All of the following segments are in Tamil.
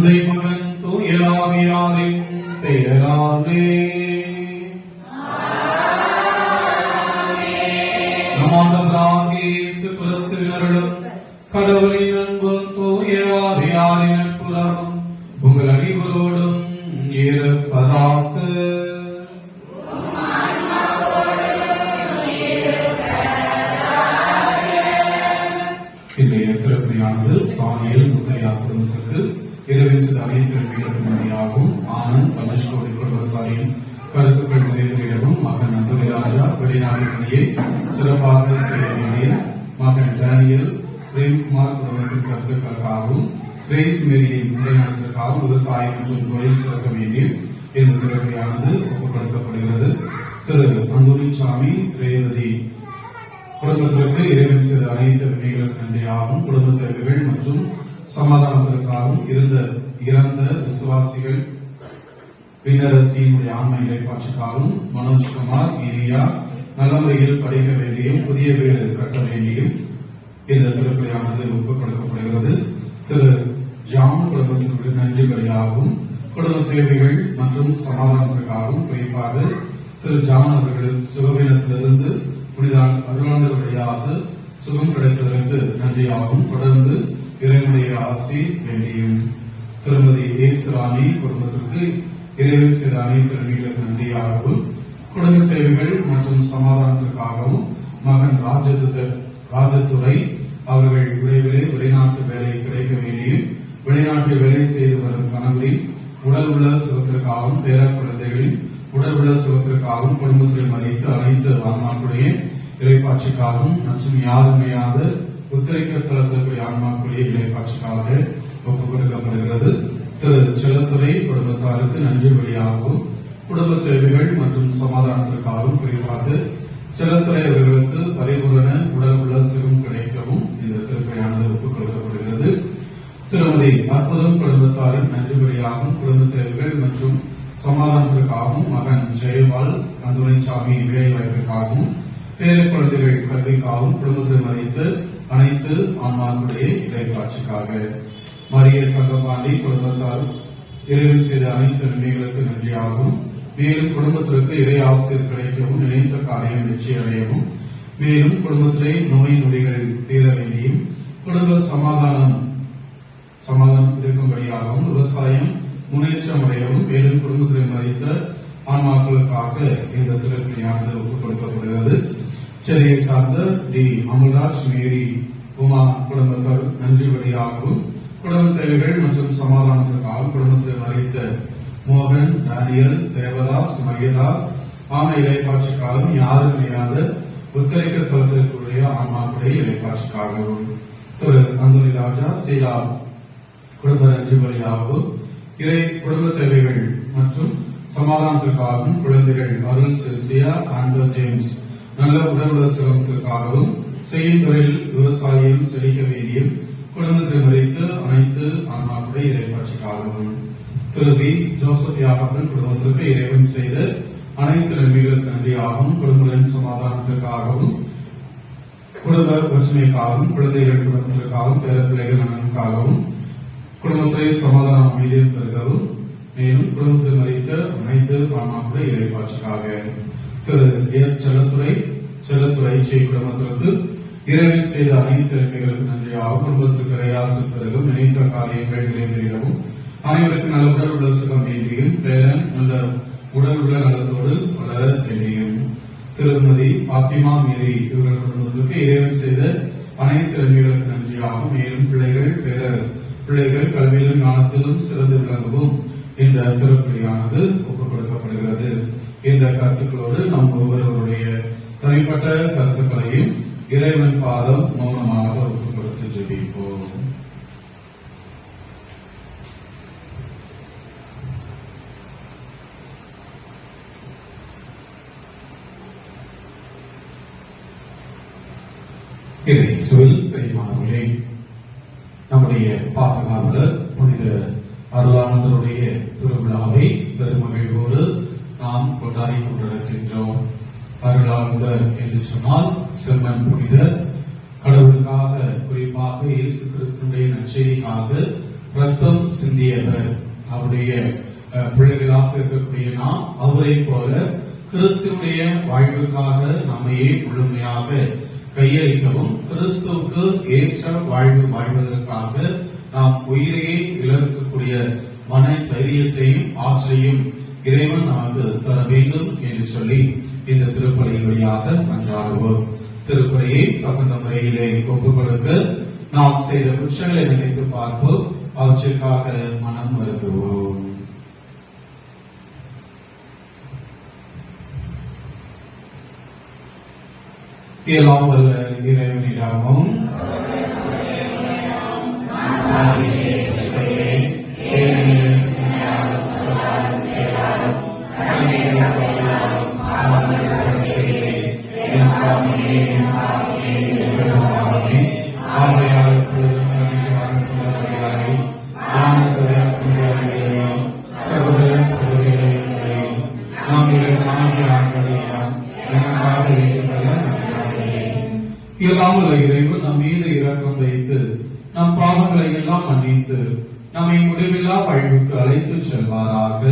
தந்தை மகன் தூய ஆவியாரின் பெயராலே நம் ஆண்டவராகிய இயேசு கிறிஸ்துவின் அருளும் கடவுளின் அன்பும் தூய ஆவியாரின் நட்புறவும் உங்கள் அனைவரோடும் இருப்பதாக. இன்றைய திருப்பணியானது தானியேல் முத்தையா குடும்பத்திற்கு இரவில் சில அனைத்து நன்மைகளுக்கும் ஆனந்த் தனுஷ்கோடி குடும்பத்தாரின் கருத்துக்கள் நிறைவேறிடவும் மகன் அந்தோனிராஜா வெளிநாடு பணியை சிறப்பாக செய்ய வேண்டிய மகன் டேனியல் பிரேம்குமார் குடும்பத்தின் கருத்துக்களுக்காகவும் கிரேஸ் மேரியின் நிலைநாட்டத்திற்காகவும் விவசாயம் மற்றும் தொழில் சிறக்க வேண்டிய இந்த திறமையானது ஒப்புக்கொடுக்கப்படுகிறது. திரு அந்தோனிசாமி ரேவதி குடும்பத்திற்கு இறைவன் செய்த அனைத்து நன்மைகளுக்கு நன்றியாகவும் குடும்ப தேவைகள் மற்றும் சமாதானத்திற்காகவும் இறந்த விசுவாசிகள் பின்னரசியினுடைய ஆன்ம இலைப்பாட்சிக்காகவும் மனோஜ்குமார் இனியா நல்ல முறையில் படிக்க வேண்டியும் புதிய வீடு கட்ட வேண்டியும் இந்த திருப்பலியானது ஒப்புக் கொடுக்கப்படுகிறது. திரு ஜான் குடும்பத்தினுடைய நன்றி வழியாகவும் குடும்ப தேவைகள் மற்றும் சமாதானத்திற்காகவும் குறிப்பாக திரு ஜான் அவர்களின் சுகவீனத்திலிருந்து புனிதான் அருளாண்டர் வழியாக சுகம் கிடைத்ததற்கு நன்றியாகவும் தொடர்ந்து இறைவனுடைய ஆசி வேண்டியும் திருமதி ஏசுராணி குடும்பத்திற்கு இறைவன் செய்த அனைத்து நன்மைகளுக்கு நன்றியாகவும் குடும்ப தேவைகள் மற்றும் சமாதானத்திற்காகவும் மகன் ராஜதுரை அவர்கள் விரைவிலே வெளிநாட்டு வேலை கிடைக்க வேண்டியும் வெளிநாட்டில் வேலை செய்து வரும் கணவரின் உடல் உள்ள சுகத்திற்காகவும் பேர குழந்தைகளின் உடல் உள்ள சுகத்திற்காகவும் குடும்பத்தை மதித்து அனைத்து ஆன்மாக்களுடைய இறைப்பாட்சிக்காகவும் மற்றும் யாருமையாத உத்தரிக்க தளத்திற்குரிய ஆன்மாக்களுடைய இறைப்பாட்சிக்காக ஒப்புக் கொடுக்கப்படுகிறது. திரு செல்லத்துறை குடும்பத்தாருக்கு நன்றி வழியாகவும் குடும்ப தேவைகள் மற்றும் சமாதானத்திற்காகவும் குறிப்பாக செல்லத்துறை அவர்களுக்கு பரிபூரண உடல் உள்ள சுகம் கிடைக்கவும் இந்த திருப்பணியானது ஒப்புக் கொடுக்கப்படுகிறது. திருமதி அற்புதம் குடும்பத்தாரின் நன்றி வழியாகவும் குடும்ப தேவைகள் மற்றும் சமாதானத்திற்காகவும் மகன் ஜெயபால் அந்தோனிசாமி வேலை வாய்ப்பிற்காகவும் பேர குழந்தைகள் கல்விக்காகவும் குடும்பத்தை மதித்து அனைத்து ஆன்மாக்களுடைய இடைக்காட்சிக்காக மரிய தங்கபாண்டி குடும்பத்தார் இறைவன் செய்த அனைத்து நன்மைகளுக்கு நன்றியாகவும் மேலும் குடும்பத்திற்கு இறை ஆசிரியர் கிடைக்கவும் நினைத்த காரியம் வெற்றி அடையவும் மேலும் குடும்பத்திலே நோய் நொடிகள் தீர வேண்டியும் குடும்ப சமாதானம் இருக்கும்படியாகவும் விவசாயம் முன்னேற்றம் அடையவும் மேலும் குடும்பத்தை மதித்த ஆன்மாக்களுக்காக இந்த திருப்பணியானது ஒப்புக் கொடுக்கப்படுகிறது. சென்னையை சார்ந்த டி அமல்ராஜ் மேரி உமா குடும்பத்தார் நன்றி வழியாகவும் குடும்ப தேவைகள் மற்றும் சமாதானத்திற்காகவும் குடும்பத்தை மறைத்த மோகன் டேனியல் தேவதாஸ் மரியதாஸ் ஆமை இலைக்காட்சிக்காகவும் யாரும் இணையாத உத்தரிக்க தளத்திற்குரிய ஆன்மாக்களுடைய இலைக்காட்சிக்காகவும் திரு அந்தோனி ராஜா சீலா குடும்ப நன்றி வழியாகவும் இறை குடும்ப தேவைகள் மற்றும் சமாதானத்திற்காகவும் குழந்தைகள் அருள் செல்சியா ஆண்டர் ஜேம்ஸ் நல்ல உடல்நல சிரமத்திற்காகவும் செய்யும் தொழில் விவசாயம் செழிக்க வேண்டியும் குடும்பத்தை மறைத்து அனைத்து ஆன்மாக்களுடைய இறைப்பாட்சிக்காகவும் திரு பி ஜோசப் யாகப்பன் குடும்பத்திற்கு இறைவன் செய்த அனைத்து நன்மைகளுக்கு நன்றியாகவும் குடும்பங்களின் சமாதானத்திற்காகவும் குடும்ப ஒற்றுமைக்காகவும் குழந்தைகள் குடும்பத்திற்காகவும் பேர பிள்ளைகள் நலனுக்காகவும் குடும்பத்தை சமாதானம் அமைதியில் பெருகவும் மேலும் குடும்பத்தை மறைத்த அனைத்து ஆன்மாக்களுடைய இறைப்பாட்சிக்காக திரு எஸ் செல்லத்துறை குடும்பத்திற்கு இறைவன் செய்த அனைத்து நன்மைகளுக்கு நன்றியாகவும் குடும்பத்திற்கு இறையாசு பெருகும் நினைத்த காரியங்கள் நிறைவேறிடவும் அனைவருக்கு நல்ல உடல் உள்ள சுகம் வேண்டியும் பேரன் நல்ல உடல் உள்ள நலத்தோடு வளர வேண்டியும் திருமதி பாத்திமா மேரி இவர்கள் குடும்பத்திற்கு இறைவன் செய்த அனைத்து நன்மைகளுக்கு நன்றியாகவும் மேலும் பிள்ளைகள் கல்வியிலும் ஞானத்திலும் சிறந்து விளங்கவும் இந்த திருப்பலியானது ஒப்புக் கொடுக்கப்படுகிறது. இந்த கருத்துக்களோடு நம் ஒவ்வொருவருடைய தனிப்பட்ட கருத்துக்களையும் இறைவன் பாதம் மௌனமாக ஒப்புக் கொடுத்து ஜெபிப்போம். இயேசுவில் பிரியமானவர்களே, நம்முடைய பாதுகாவலர் புனித அருளானந்தருடைய திருவிழாவை பெருமகிழ்வோடு நாம் கொண்டாடி கொண்டிருக்கின்றோம். அருளானந்தர் என்று சொன்னால் செம்மன் புனிதர், கடவுளுக்காக குறிப்பாக இயேசு கிறிஸ்துடைய நற்செய்திக்காக ரத்தம் சிந்தியவர். அவருடைய பிள்ளைகளாக இருக்கக்கூடிய நாம் அவரை போல கிறிஸ்துடைய வாழ்வுக்காக நம்மையே முழுமையாக கையளிக்கவும், கிறிஸ்துவுக்கு ஏற்ற வாழ்வு வாழ்வதற்காக நாம் உயிரையே இழக்கக்கூடிய மன தைரியத்தையும் ஆற்றலையும் இறைவன் நமக்கு தர வேண்டும் என்று சொல்லி இந்த திருப்பலியின் வழியாக மன்றாடுவோம். திருப்பலியை தகுந்த முறையிலே ஒப்புக் கொடுக்க நாம் செய்த குற்றங்களை நினைத்து பார்ப்போம். அவற்றிற்காக மனம் வருந்துவோம். எல்லாம் வல்ல இறைவனிடமும் இறைவன் நம் மீது இரக்கம் வைத்து நம் பாவங்களை எல்லாம் மன்னித்து நம்மை முடிவில்லா வாழ்வுக்கு அழைத்து செல்வாராக.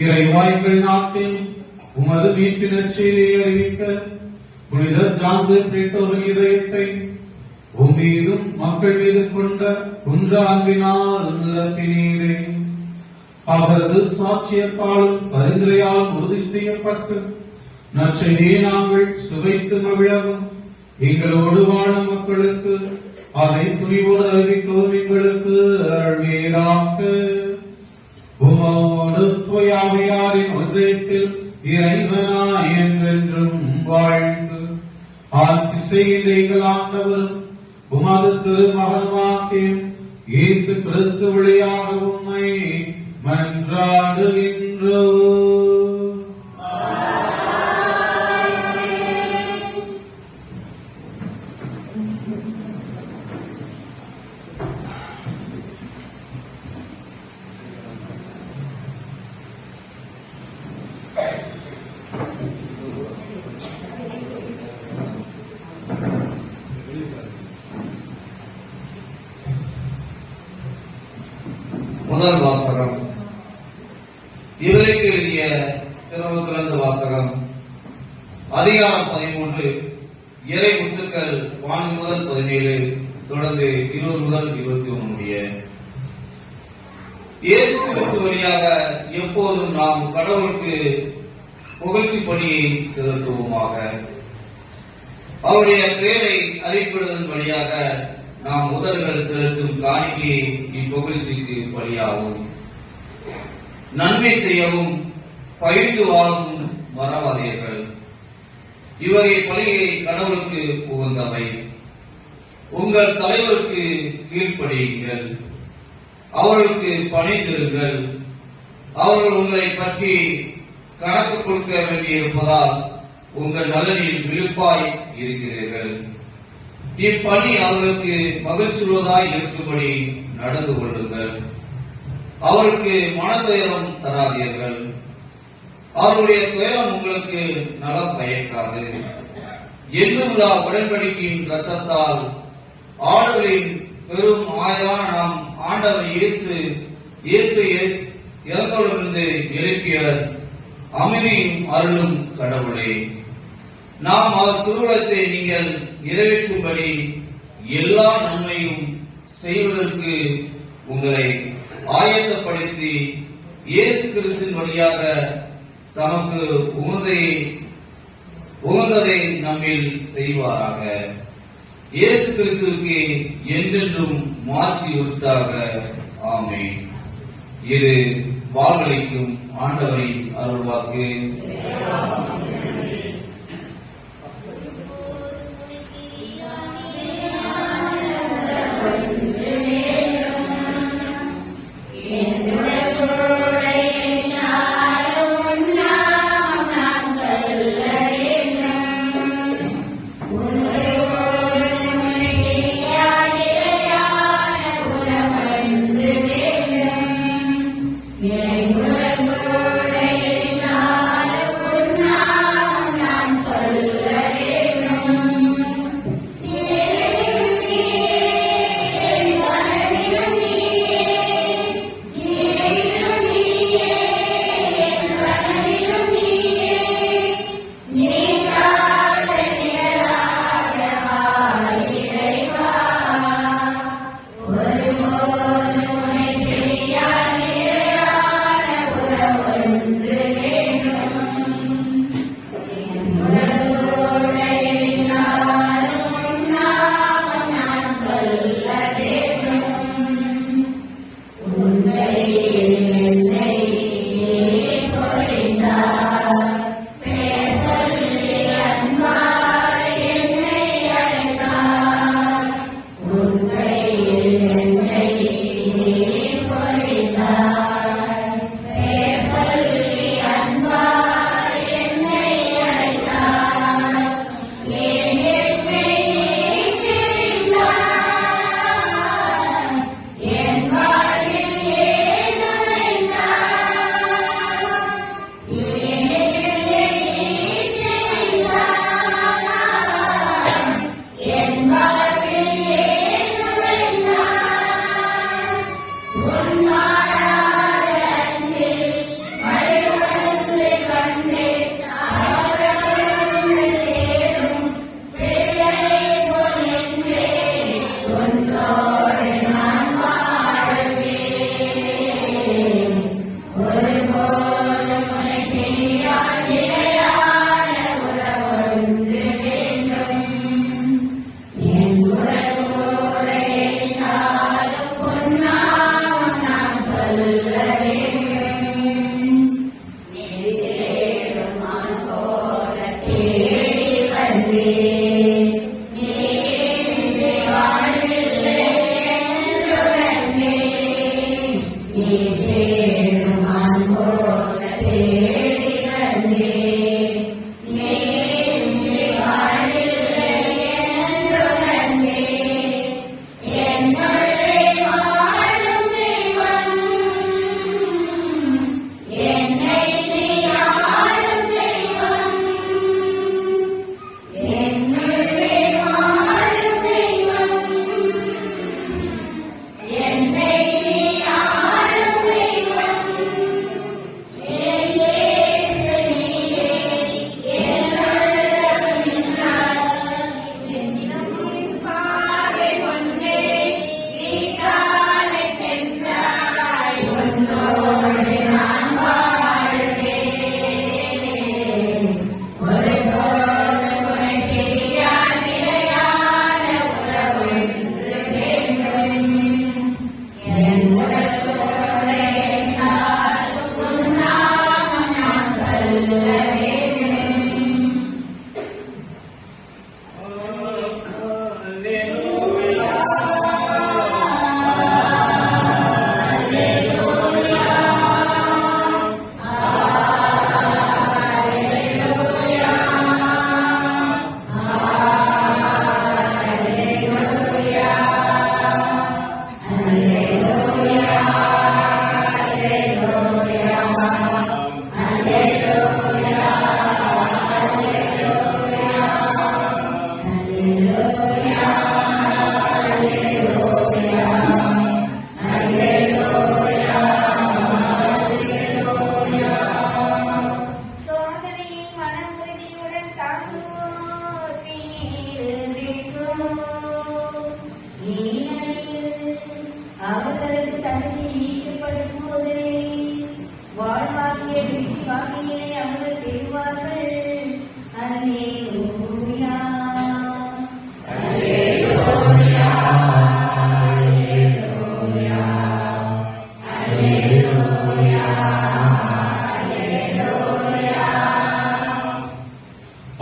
இறைவா எங்கள் நாட்டில் உமது மீட்பினர் செய்தியை அறிவிக்க புனித ஜான் பிரிட்டோவின் இதயத்தை உம்மீதும் மக்கள் மீது கொண்ட குன்ற அன்பினால் நிரப்பினீரே. அவரது சாட்சியத்தாலும் பரிந்துரையாலும் உறுதி செய்யப்பட்டு நற்செய்தியை நாங்கள் சுவைத்து மகிழவும் எங்களோடு வாழும் மக்களுக்கு அதை துணிவோடு அறிவிக்கவும் எங்களுக்கு அருள்வீராக. உமோடு தூயாவியாரின் ஒன்றேற்றில் இறைவனாய் என்றென்றும் வாழ்ந்து ஆட்சி செய்கின்ற எங்கள் ஆண்டவரும் உமது திருமகனுமாகிய இயேசு கிறிஸ்து வழியாக உம்மை மன்றாடுகின்றோம். முதல் வாசகம். இவருக்கு எழுதிய திருமுகத்திலிருந்து வாசகம். அதிகாரம் 13, இறை முத்துக்கள் 4 முதல் 17 தொடர்ந்து 20 முதல் 21 முடிய. இயேசு கிறிஸ்து வழியாக எப்போதும் நாம் கடவுளுக்கு புகழ்ச்சி பணியை செலுத்துவோமாக. அவருடைய பெயரை அறிவிப்பதன் வழியாக நாம் முதல்கள் செலுத்தும் காணிக்கையை இப்புகழ்ச்சிக்கு பலியாகும். நன்மை செய்யவும் பயிர்ந்து வாழவும் மறவாதீர்கள். இவகை பலியை கடவுளுக்கு உகந்தவை. உங்கள் தலைவருக்கு கீழ்ப்படியுங்கள், அவர்களுக்கு பணிந்திருங்கள். அவர்கள் உங்களை பற்றி கணக்கு கொடுக்க வேண்டியிருப்பதால் உங்கள் நலனில் விழுப்பாய் இருக்கிறீர்கள். இப்பணி அவர்களுக்கு மகிழ்ச்சியுள்ளதாய் இருக்கும்படி நடந்து கொள்ளுங்கள். அவருக்கு மனதுயரம் தராதீர்கள். அவருடைய துயரம் உங்களுக்கு நலம் பயக்காது. எண்ணுள்ளா உடன்படிக்கையின் இரத்தத்தால் ஆடுகளின் பெரும் ஆயரான நாம் ஆண்டவர் இயேசு இறந்தோரிலிருந்து எழுப்பிய அமைதியும் அருளும் கடவுளே, நாம் அவர் திருவுளத்தை நீங்கள் நிறைவேற்றும்படி எல்லா நன்மையும் செய்வதற்கு உங்களை ஆயத்தப்படுத்தி இயேசு கிறிஸ்துவின் வழியாக தமக்கு உகந்ததை நம்மில் செய்வாராக. இயேசு கிறிஸ்துவுக்கு என்றென்றும் மாட்சி உரித்தாக. ஆமென். இது வாழ்வளிக்கும் ஆண்டவரின் அருள்வாக்கு. Yeah.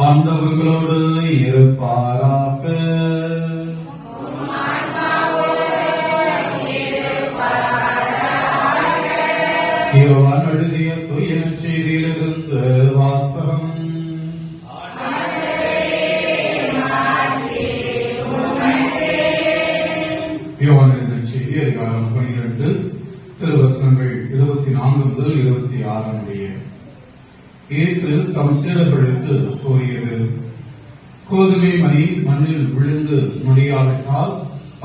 ஆண்டவர்களோடு இருப்பாராக. யோவான் எழுதிய தூய நற்செய்தியிலிருந்து வாசகம். யோவான் எழுதிய நற்செய்தி அதிகாரம் 12 திருவசனங்கள் 24 முதல் 26 முடிய. இயேசு தம் சீடர்களுக்கு கூறியது: கோதுமை மணி மண்ணில் விழுந்து முடியாவிட்டால்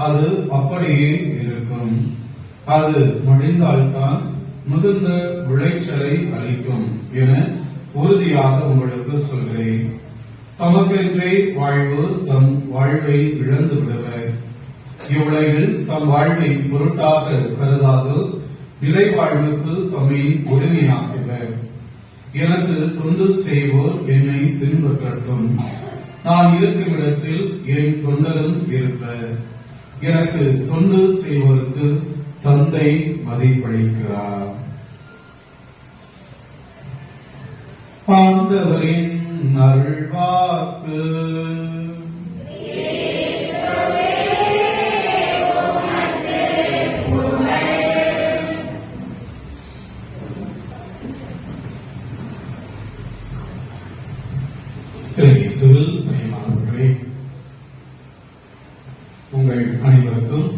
அது அப்படியே இருக்கும். அது மடிந்தால்தான் மிகுந்த விளைச்சலை அளிக்கும் என உறுதியாக உங்களுக்கு சொல்கிறேன். தமக்கென்றே வாழ்வு தம் வாழ்வை இழந்து விடுவர். இவ்வுலகில் தம் வாழ்வை பொருட்டாக கருதாது நிலை வாழ்வுக்கு தம்மை உரிமையாக்குவர். எனக்கு தொண்டு செய்வோர் என்னை பின்பற்றட்டும். நான் இருக்கும் இடத்தில் என் தொண்டரும் இருப்பர். எனக்கு தொண்டு செய்வோருக்கு தந்தை மதிப்பளிக்கிறார். ஆண்டவரின் அருள்வாக்கு. இயேசுவில் பிரியமானவர்களே, உங்கள் அனைவருக்கும்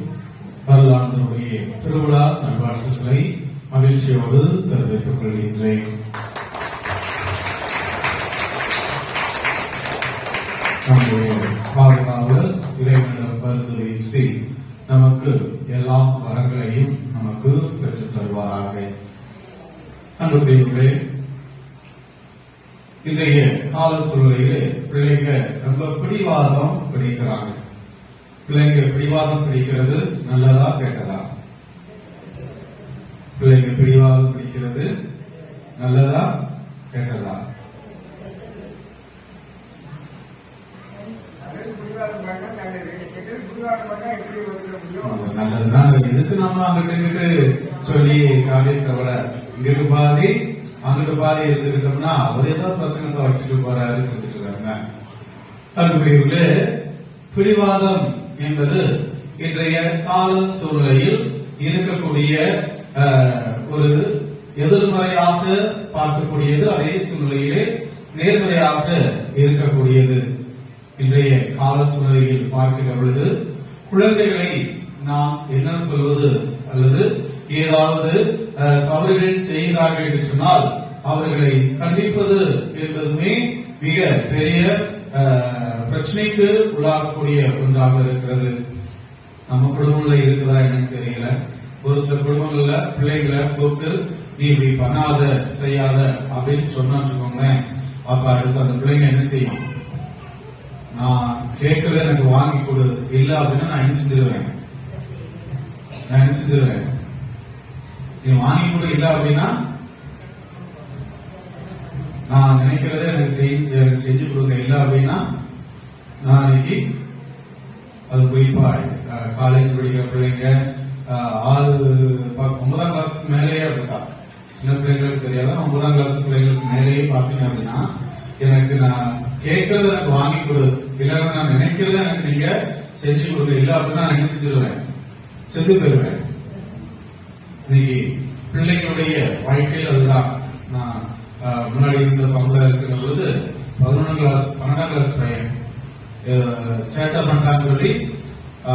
வருடாந்தருடைய திருவிழா நல்வாழ்த்துக்களை மகிழ்ச்சியோடு தெரிவித்துக் கொள்கின்றேன். நம்முடைய பாதுகாவலர் இறைவனிடம் பரிந்து வீசி நமக்கு எல்லா வரங்களையும் நமக்கு பெற்றுத் தருவாராக. அன்புக்குரியவர்களே, இன்றைய கால சூழ்நிலையிலே பிள்ளைங்க ரொம்ப பிடிவாதம் பிடிக்கிறாங்க. பிள்ளைங்க பிடிவாதம் பிடிக்கிறது நல்லதா கெட்டதா? பிள்ளைங்க பிடிவாதம் பிடிக்கிறது நல்லதா கெட்டதா? நல்லதுதான். எதுக்கு நம்ம அங்கிட்டு சொல்லி காரியத்தவள இங்கிட்டு பாதி அங்கிட்டு பாதி எடுத்துக்கிட்டோம்னா அவர் ஏதாவது பசங்கத்தை வச்சுட்டு போறாரு செஞ்சுட்டு இருக்காங்க. அன்புக்குரியவர்களே, பிடிவாதம் என்பது இன்றைய கால சூழ்நிலையில் இருக்கக்கூடிய ஒரு எதிர்மறையாக பார்க்கக்கூடியது, அதே சூழ்நிலையிலே நேர்மறையாக இருக்கக்கூடியது. இன்றைய கால சூழ்நிலையில் பார்க்கிற பொழுது குழந்தைகளை நாம் என்ன சொல்வது, அல்லது ஏதாவது தவறுகள் செய்கிறார்கள் என்று சொன்னால் அவர்களை கண்டிப்பது என்பதுமே மிக பெரிய பிரச்சனைக்கு உள்ளாகக்கூடிய ஒன்றாக இருக்கிறது. நம்ம குடும்பங்கள்ல இருக்குதா என்னன்னு தெரியல. ஒரு சில குடும்பங்கள்ல பிள்ளைகளை கூப்பிட்டு நீ இப்படி பண்ணாத செய்யாத அப்படின்னு சொன்னா வச்சுக்கோங்களேன், அப்ப அடுத்து அந்த பிள்ளைங்க என்ன செய்யும், நான் கேட்கறத எனக்கு வாங்கி கொடு, இல்ல அப்படின்னா நான் என்ன செஞ்சிருவேன், நீ வாங்கி கொடு, இல்ல அப்படின்னா நான் நினைக்கிறத எனக்கு செஞ்சு கொடுங்க, இல்ல அப்படின்னா நான் இன்னைக்கு அது குறிப்பா காலேஜ் படிக்கிற பிள்ளைங்க 9ஆம் கிளாஸுக்கு மேலேயே இருக்கா, சின்ன பிள்ளைங்களுக்கு தெரியாத 9ஆம் கிளாஸ் பிள்ளைங்களுக்கு மேலேயே பாத்தீங்க அப்படின்னா எனக்கு நான் கேட்கறத எனக்கு வாங்கி கொடு, இல்லைன்னா நான் நினைக்கிறத எனக்கு நீங்க செஞ்சு கொடுங்க, இல்ல அப்படின்னா நான் என்ன செஞ்சிருவேன், செஞ்சு போயிருவேன். இன்னைக்கு பிள்ளைங்களுடைய வாழ்க்கையில் அதுதான். நான் முன்னாடி இருந்த பங்குல இருக்கிற பொழுது 12ஆம் கிளாஸ் பையன் சேட்டை பண்றான்னு சொல்லி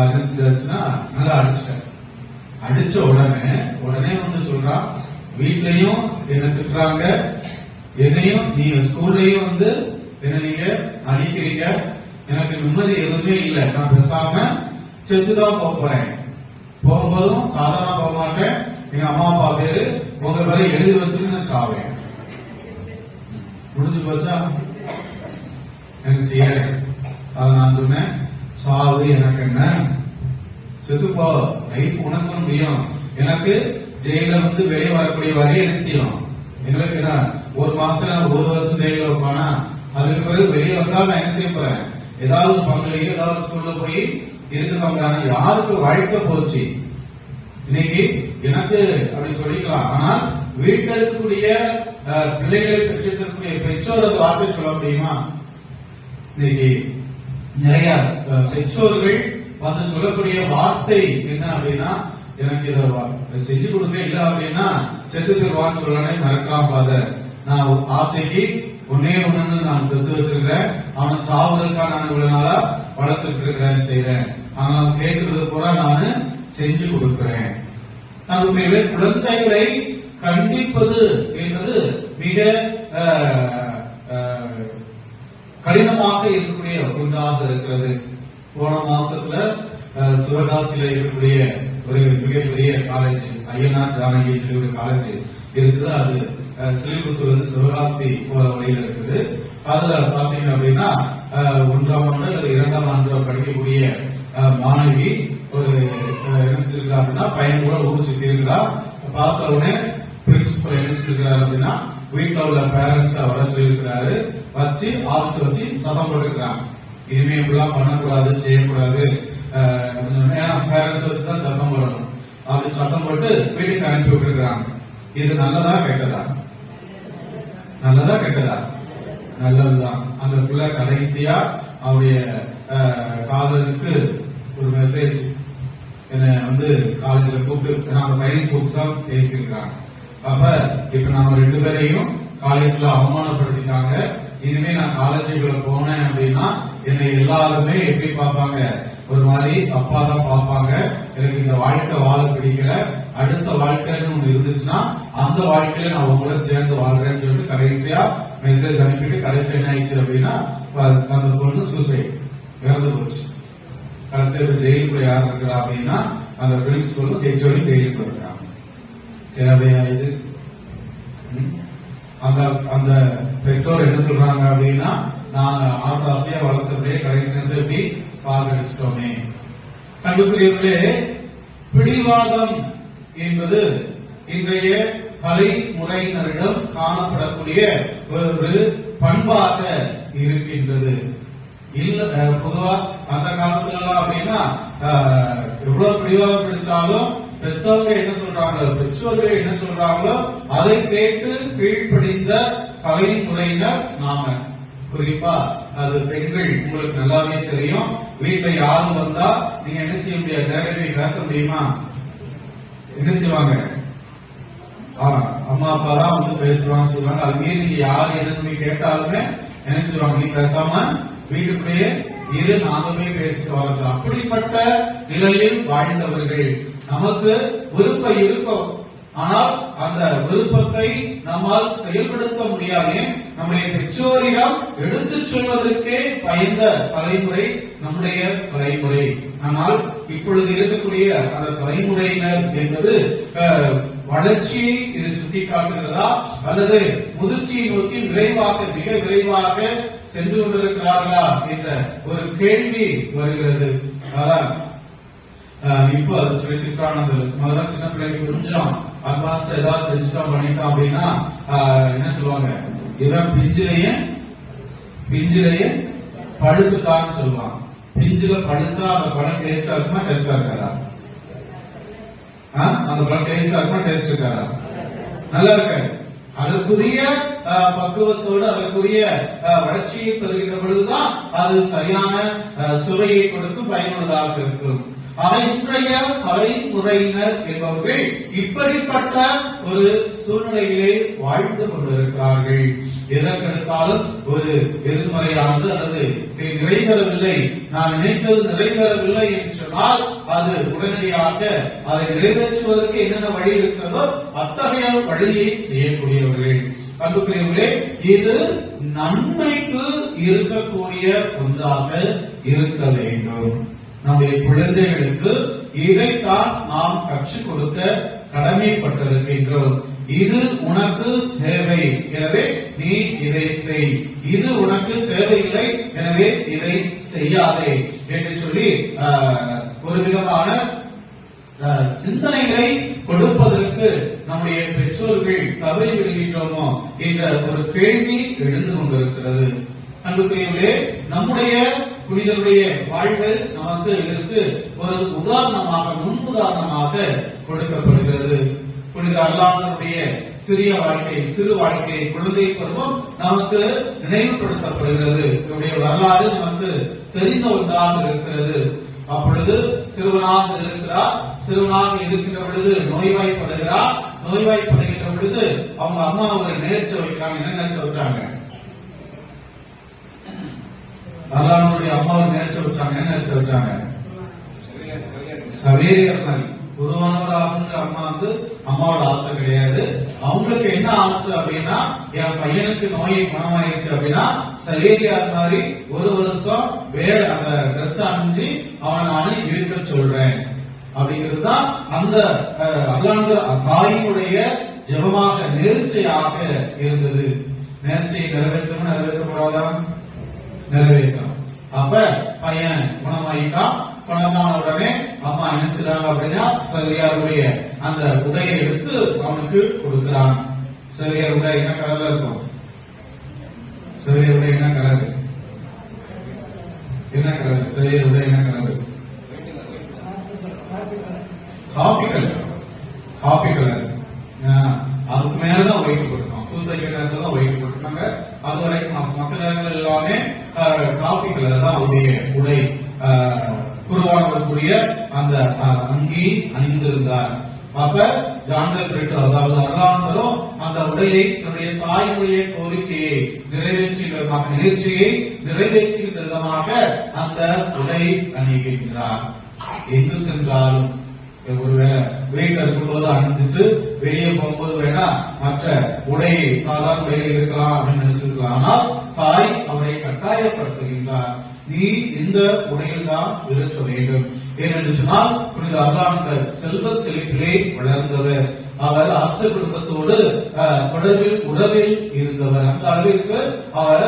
என்ன செஞ்சாச்சுன்னா நல்லா அடிச்சிட்டேன். அடிச்ச உடனே வந்து சொல்றான், வீட்லயும் என்ன திட்டுறாங்க, என்னையும் நீ ஸ்கூல்லையும் வந்து என்ன நீங்க அடிக்கிறீங்க, எனக்கு நிம்மதி எதுவுமே இல்லை, நான் பேசாம செத்துதான் போறேன், போகும்போதும் சாதாரண போக மாட்டேன், எங்க அம்மா அப்பா பேரு உங்க பேரை எழுதி வச்சுட்டு நான் சாவேன். முடிஞ்சு போச்சா, எனக்கு செய்ய அதை நான் சொன்னேன், சாவு எனக்கு என்ன, செத்துப்போ, லைஃப் உனக்கு முடியும், எனக்கு ஜெயில வந்து வெளியே வரக்கூடிய வரை என்ன செய்யும், எங்களுக்கு என்ன ஒரு மாசம் 1 வருஷம் ஜெயில வைப்பானா, அதுக்கு பிறகு வெளியே வந்தா நான் என்ன செய்ய போறேன், ஏதாவது பங்குலையோ ஏதாவது ஸ்கூல்ல போய் இருக்குதாங்க. யாருக்கு வாழ்க்கை போச்சு இன்னைக்கு எனக்கு அப்படி சொல்லிக்கலாம். ஆனால் வீட்டில் இருக்கக்கூடிய பிள்ளைகளை பெற்றிருக்கக்கூடிய பெற்றோர் அந்த வார்த்தை சொல்ல முடியுமா? இன்னைக்கு நிறைய பெற்றோர்கள் வந்து சொல்லக்கூடிய வார்த்தை என்ன அப்படின்னா, எனக்கு இதை செஞ்சு கொடுக்க, இல்ல அப்படின்னா செத்து தருவான்னு சொல்லனே மறக்கலாம். ஃபாதர், நான் ஆசைக்கு ஒன்னே ஒண்ணு நான் பெற்று வச்சிருக்கிறேன், அவனை சாவுறதுக்காக நான் இவ்வளவு நாளா வளர்த்துட்டு இருக்கிறேன், செய்யறேன், ஆனால் கேட்கறது பூரா நான் செஞ்சு கொடுக்கிறேன். நம்முடைய குழந்தைகளை கண்டிப்பது என்பது மிக கடினமாக இருக்கக்கூடிய ஒன்றாக இருக்கிறது. போன மாசத்துல சிவகாசியில இருக்கக்கூடிய ஒரு மிகப்பெரிய காலேஜ், ஐயனார் ஜானகி ஒரு காலேஜ் இருக்குது. அது ஸ்ரீபுத்தூர் வந்து சிவகாசி போற வழியில இருக்குது. அதுல பாத்தீங்க அப்படின்னா 1ஆம் ஆண்டு அல்லது 2ஆம் ஆண்டு படிக்கக்கூடிய மாணவி ஒரு என்ன செஞ்சிருக்கா அப்படின்னா பையன் கூட ஊர் சுத்தி இருக்கிறா. பார்த்த உடனே பிரின்சிபல் என்ன செஞ்சிருக்கிறாரு அப்படின்னா வீட்டுல உள்ள பேரண்ட்ஸ் வர சொல்லியிருக்கிறாரு, வச்சு ஆஃபீஸ் வச்சு சத்தம் போட்டுருக்காங்க, இனிமே இப்படிலாம் பண்ணக்கூடாது, செய்யக்கூடாது, பேரண்ட்ஸ் வச்சுதான் சத்தம் போடணும் அப்படின்னு சத்தம் போட்டு வீட்டுக்கு அனுப்பி விட்டுருக்காங்க. இது நல்லதா கெட்டதா? நல்லதா கெட்டதா? நல்லதுதான். அந்த பிள்ளை கடைசியா அவருடைய காதலுக்கு ஒரு மெசேஜ் என்ன வந்து காலேஜில் கூப்பிட்டு அந்த பையனை கூப்பிட்டு தான் பேசியிருக்காங்க. அப்ப இப்ப நாம 2 பேரையும் காலேஜ்ல அவமானப்படுத்திட்டாங்க, இனிமே நான் காலேஜுக்குள்ள போனேன் அப்படின்னா என்னை எல்லாருமே எப்படி பார்ப்பாங்க, ஒரு மாதிரி தப்பா தான் பார்ப்பாங்க, எனக்கு இந்த வாழ்க்கை வாழ பிடிக்கல, அடுத்த வாழ்க்கைன்னு ஒண்ணு இருந்துச்சுன்னா அந்த வாழ்க்கையில நான் உங்களோட சேர்ந்து வாழ்றேன்னு சொல்லிட்டு கடைசியா மெசேஜ் அனுப்பிட்டு கடைசியா என்ன ஆயிடுச்சு அப்படின்னா அந்த பொண்ணு சூசைட் இறந்து போச்சு. கடைசியா ஜெயிலுக்குள்ள யார் இருக்கிறா அப்படின்னா அந்த பிரின்சிபலும் ஹெச்ஓடி ஜெயிலுக்கு இருக்கிறாங்க. தேவையா இது? அந்த பெற்றோர் என்ன சொல்றாங்க அப்படின்னா, நாங்க ஆசாசியா வளர்த்தபடியே கடைசி நேரத்தில் எப்படி சாகடிச்சிட்டோமே. அன்புக்குரியவர்களே, பிடிவாதம் என்பது இன்றைய தலைமுறையினரிடம் காணப்படக்கூடிய ஒரு பண்பாக இருக்கின்றது. இல்ல பொதுவா அந்த காலத்துல எல்லாம் அப்படின்னா எவ்வளவு பிடிவாதம் பிடிச்சாலும் பெற்றவங்க என்ன சொல்றாங்களோ, பெற்றோர்கள் என்ன சொல்றாங்களோ அதை கேட்டு கீழ்ப்படிந்த தலைமுறையினர் நாம. குறிப்பா அது பெண்கள், உங்களுக்கு நல்லாவே தெரியும். வீட்டுல யாரும் வந்தா நீங்க என்ன செய்ய முடியாது, நேரடியாக பேச முடியுமா? என்ன செய்வாங்க? அம்மா அப்பா தான் வந்து பேசுவான்னு சொல்லுவாங்க. அது மீறி நீங்க யாரு என்னன்னு கேட்டாலுமே என்ன சொல்லுவாங்க, நீ பேசாம வீட்டுக்குள்ளேயே இரு, நாங்க போய் பேசிட்டு வரோம். அப்படிப்பட்ட நிலையில் வாழ்ந்தவர்கள். நமக்கு விருப்பம் இருக்கும், ஆனால் அந்த விருப்பத்தை நம்மால் செயல்படுத்த முடியாது. நம்முடைய பெற்றோரிடம் எடுத்து சொல்வதற்கே பயந்த தலைமுறை நம்முடைய தலைமுறை. ஆனால் இப்பொழுது இருக்கக்கூடிய அந்த தலைமுறையினர் என்பது வளர்ச்சியை இது சுட்டிக்காட்டுகிறதா அல்லது முதிர்ச்சியை நோக்கி மிக விரைவாக சென்று கொண்டிருக்கிறார்களா என்ற ஒரு கேள்வி வருகிறது. அதான் இப்போ அது சொல்லிருக்கான முதல்ல சின்ன பிள்ளைக்கு கொஞ்சம் அட்வான்ஸ் ஏதாவது செஞ்சுட்டோம் பண்ணிட்டோம் அப்படின்னா என்ன சொல்லுவாங்க, இவன் பிஞ்சிலேயே பழுத்துட்டான்னு சொல்லுவான். பிஞ்சில பழுத்தா அந்த பழம் டேஸ்டா இருக்குமா டேஸ்டா இருக்காதா? அந்த பழம் டேஸ்டா இருக்குமா டேஸ்ட் இருக்காதா? நல்லா இருக்காது. அதற்குரிய பக்குவத்தோடு அதற்குரிய வளர்ச்சியை பெறுகிற பொழுதுதான் அது சரியான சுவையை கொடுக்கும், பயனுள்ளதாக இருக்கும். இன்றைய தலைமுறையினர் என்பவர்கள் இப்படிப்பட்ட ஒரு சூழ்நிலையிலே வாழ்ந்து கொண்டிருக்கிறார்கள். எதற்கெடுத்தாலும் ஒரு எதிர்மறையானது அல்லது நிறைவேறவில்லை, நான் நினைத்தது நிறைவேறவில்லை என்று சொன்னால் அது உடனடியாக அதை நிறைவேற்றுவதற்கு என்னென்ன வழி இருக்கிறதோ அத்தகைய வழியை செய்யக்கூடியவர்கள். அன்புக்குரியவர்களே, இது நன்மைக்கு இருக்கக்கூடிய ஒன்றாக இருக்க வேண்டும். நம்முடைய குழந்தைகளுக்கு இதைத்தான் நாம் கற்றுக் கொடுக்க கடமைப்பட்டிருக்கின்றோம். இது உனக்கு தேவை, எனவே நீ இதை செய். இது உனக்கு தேவையில்லை, எனவே இதை செய்யாதே என்று சொல்லி ஒரு விதமான சிந்தனைகளை கொடுப்பதற்கு நம்முடைய பெற்றோர்கள் தவறி விடுகின்றோமோ என்ற ஒரு கேள்வி எழுந்து கொண்டிருக்கிறது. அன்புக்குரியவர்களே, நம்முடைய புனிதருடைய வாழ்வு நமக்கு இதற்கு ஒரு உதாரணமாக, முன் உதாரணமாக கொடுக்கப்படுகிறது. புனித அல்லாஹ்வுடைய சிறிய வாழ்க்கை, சிறு வாழ்க்கை, குழந்தை பருவம் நமக்கு நினைவுபடுத்தப்படுகிறது. இவருடைய வரலாறு நமக்கு தெரிந்த ஒன்றாக இருக்கிறது. அப்பொழுது சிறுவனாக இருக்கிறார். சிறுவனாக இருக்கின்ற பொழுது நோய்வாய்ப்படுகிறார். நோய்வாய்ப்படுகின்ற பொழுது அவங்க அம்மா ஒரு நேர்ச்சி வைக்கிறாங்க. என்ன நேர்ச்சி வச்சாங்க? அல்லாஹ்வுடைய அம்மா ஒரு நேர்ச்சி வச்சாங்க. என்ன நேர்ச்சி வச்சாங்க? சவேரியர் மாதிரி குருவானவராகுன்ற அம்மா வந்து அம்மாவோட ஆசை கிடையாது. அவங்களுக்கு என்ன ஆசை அப்படின்னா, என் பையனுக்கு நோயை குணமாயிருச்சு அப்படின்னா சவேரியார் மாதிரி ஒரு வருஷம் வேற அந்த ட்ரெஸ் அணிஞ்சு அவனை நானு இருக்க சொல்றேன் அப்படிங்கிறது தான் அந்த அல்லாஹ் தாயினுடைய ஜெபமாக, நேர்ச்சையாக இருந்தது. நேர்ச்சையை நிறைவேற்றணும், நிறைவேற்றக்கூடாதா? நிறைவேற்றும். அப்ப பையன் குணமாயிட்டான். குணமான உடனே அம்மா என்ன செய்றாங்க அப்படின்னா, சவேரியாருடைய அந்த உடையை எடுத்து அவனுக்கு கொடுக்கிறான். சவேரியார் உடை என்ன கலர்ல இருக்கும்? சவேரியார் உடை என்ன கலர்? என்ன கலர்? சவேரியார் உடை என்ன colour? Coffee colour. Coffee colour. அதுக்கு மேலதான் ஒயிட் போட்டுருக்கோம். பூசைக்கு நேரத்துல தான் ஒயிட் போட்டுருக்காங்க. அது வரைக்கும் மற்ற நேரங்கள் எல்லாமே காபி கலர் தான் அவருடைய உடை. குருவானவருக்குரிய அந்த அங்கி அணிந்திருந்தார். அப்ப ஜான்டர் பிரிட்டோ, அதாவது அருளானவரும் அந்த உடையை தன்னுடைய தாயினுடைய கோரிக்கையை நிறைவேற்றுகிற விதமாக, நிகழ்ச்சியை நிறைவேற்றுகின்ற விதமாக அந்த உடை அணிகின்றார். எங்கு சென்றாலும், ஒருவேளை வீட்டில் இருக்கும்போது அணிந்துட்டு வெளியே போகும்போது வேணா மற்ற உடையை சாதாரண உடையில் இருக்கலாம் அப்படின்னு நினைச்சிருக்கலாம். ஆனால் தாய் அவரை கட்டாயப்படுத்துகின்றார், நீ இந்த உடையில் தான் இருக்க வேண்டும். ஏனென்று சொன்னால் புனித அல்லாஹ் செல்வ செழிப்பிலே வளர்ந்தவர். அவர் அரச குடும்பத்தோடு தொடர்பில் உறவில் இருந்தவர். அந்த அளவிற்கு அவர்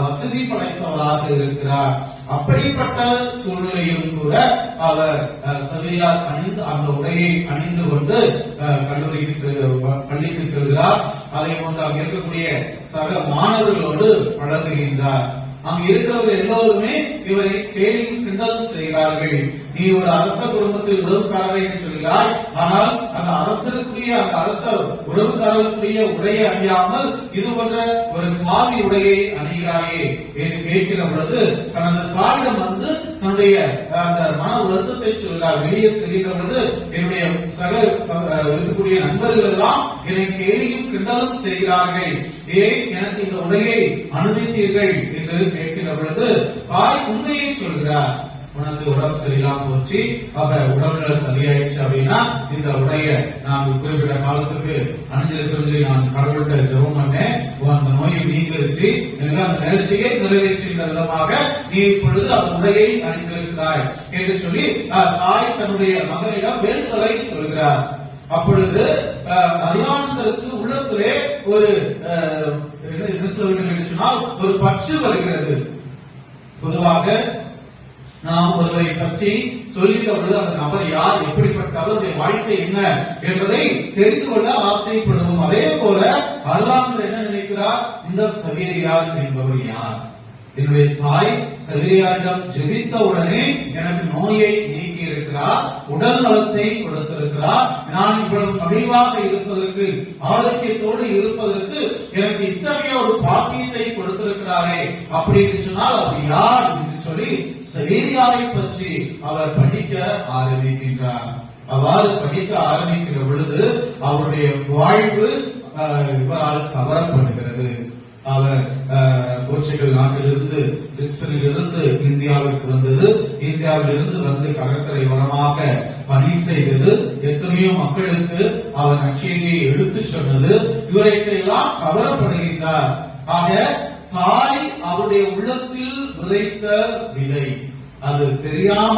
வசதி படைத்தவராக இருக்கிறார். அப்படிப்பட்ட சூழ்நிலையிலும் கூட அவர் சவேரியார் அணிந்து அந்த உடையை அணிந்து கொண்டு பள்ளிக்கு செல்கிறார். அதை போன்று அங்கு இருக்கக்கூடிய சக மாணவர்களோடு பழகுகின்றார். அங்கு இருக்கிறவர்கள் எல்லோருமே இவரை கேலி கிண்டல் செய்கிறார்கள். நீ ஒரு அரச குடும்பத்தில் உறவுக்காரரை என்று சொல்கிறாய், ஆனால் அந்த அரசருக்குரிய, அந்த அரச உறவுக்காரர்களுக்குரிய உடையை அணியாமல் இது போன்ற ஒரு காவி உடையை அணிகிறாயே என்று கேட்கிற பொழுது தனது தாயிடம் வந்து தன்னுடைய அந்த மன வருத்தத்தை சொல்கிறார். வெளியே செல்கின்ற பொழுது என்னுடைய சக இருக்கக்கூடிய நண்பர்கள் எல்லாம் என்னை கேலியும் கிண்டலும் செய்கிறார்கள், ஏன் எனக்கு இந்த உடையை அனுமதித்தீர்கள் என்று கேட்கின்ற பொழுது தாய் உண்மையை சொல்கிறார். உனக்கு உடம்பு சரியில்லாம போச்சு, அப்ப உடம்புல சரியாயிடுச்சு அப்படின்னா இந்த உடைய நான் குறிப்பிட்ட காலத்துக்கு அணிஞ்சிருக்கிறது நான் கடவுள்கிட்ட ஜெபம் பண்ணேன், அந்த நோயை நீங்கிருச்சு, எனக்கு அந்த நேர்ச்சியை நிறைவேற்றுகின்ற விதமாக நீ இப்பொழுது அந்த உடையை அணிந்திருக்கிறாய் என்று சொல்லி தாய் தன்னுடைய மகனிடம் வேண்டுதலை சொல்கிறார். அப்பொழுது அருளானந்தருக்கு உள்ளத்திலே ஒரு என்ன சொல்ல வேண்டும் என்று சொன்னால் ஒரு பற்று வருகிறது. பொதுவாக நாம் ஒருவரை பற்றி சொல்லிட்ட பொழுது அந்த நபர் யார், எப்படிப்பட்ட அவருடைய வாழ்க்கை என்ன என்பதை தெரிந்து கொள்ள ஆசைப்படுவோம். அதே போல அருளானந்தர் என்ன நினைக்கிறார், இந்த சவேரியார் என்பவர் யார், என்னுடைய தாய் சவேரியாரிடம் ஜெபித்த உடனே எனக்கு நோயை நீக்கி இருக்கிறார், உடல் நலத்தை கொடுத்திருக்கிறார், நான் இவ்வளவு மகிழ்வாக இருப்பதற்கு ஆரோக்கியத்தோடு இருப்பதற்கு எனக்கு இத்தகைய ஒரு பாக்கியத்தை கொடுத்திருக்கிறாரே அப்படின்னு சொன்னால் அவர் யார் என்று சொல்லி சவேரியாரை பற்றி அவர் படிக்க ஆரம்பிக்கின்றார். அவ்வாறு படிக்க ஆரம்பிக்கிற பொழுது அவருடைய வாழ்வு இவரால் கவரப்படுகிறது. அவர் போர்ச்சுகல் நாட்டிலிருந்து லிஸ்பனிலிருந்து இந்தியாவிற்கு வந்தது, இந்தியாவிலிருந்து வந்து கடற்கரை ஓரமாக பணி செய்தது, எத்தனையோ மக்களுக்கு அவர் நற்செய்தியை எடுத்துச் சொன்னது, இவரையெல்லாம் கவரப்படுகின்றார். ஆக தாய் அவருடைய உள்ளத்தில் விதைத்த விதை அது தெரியாம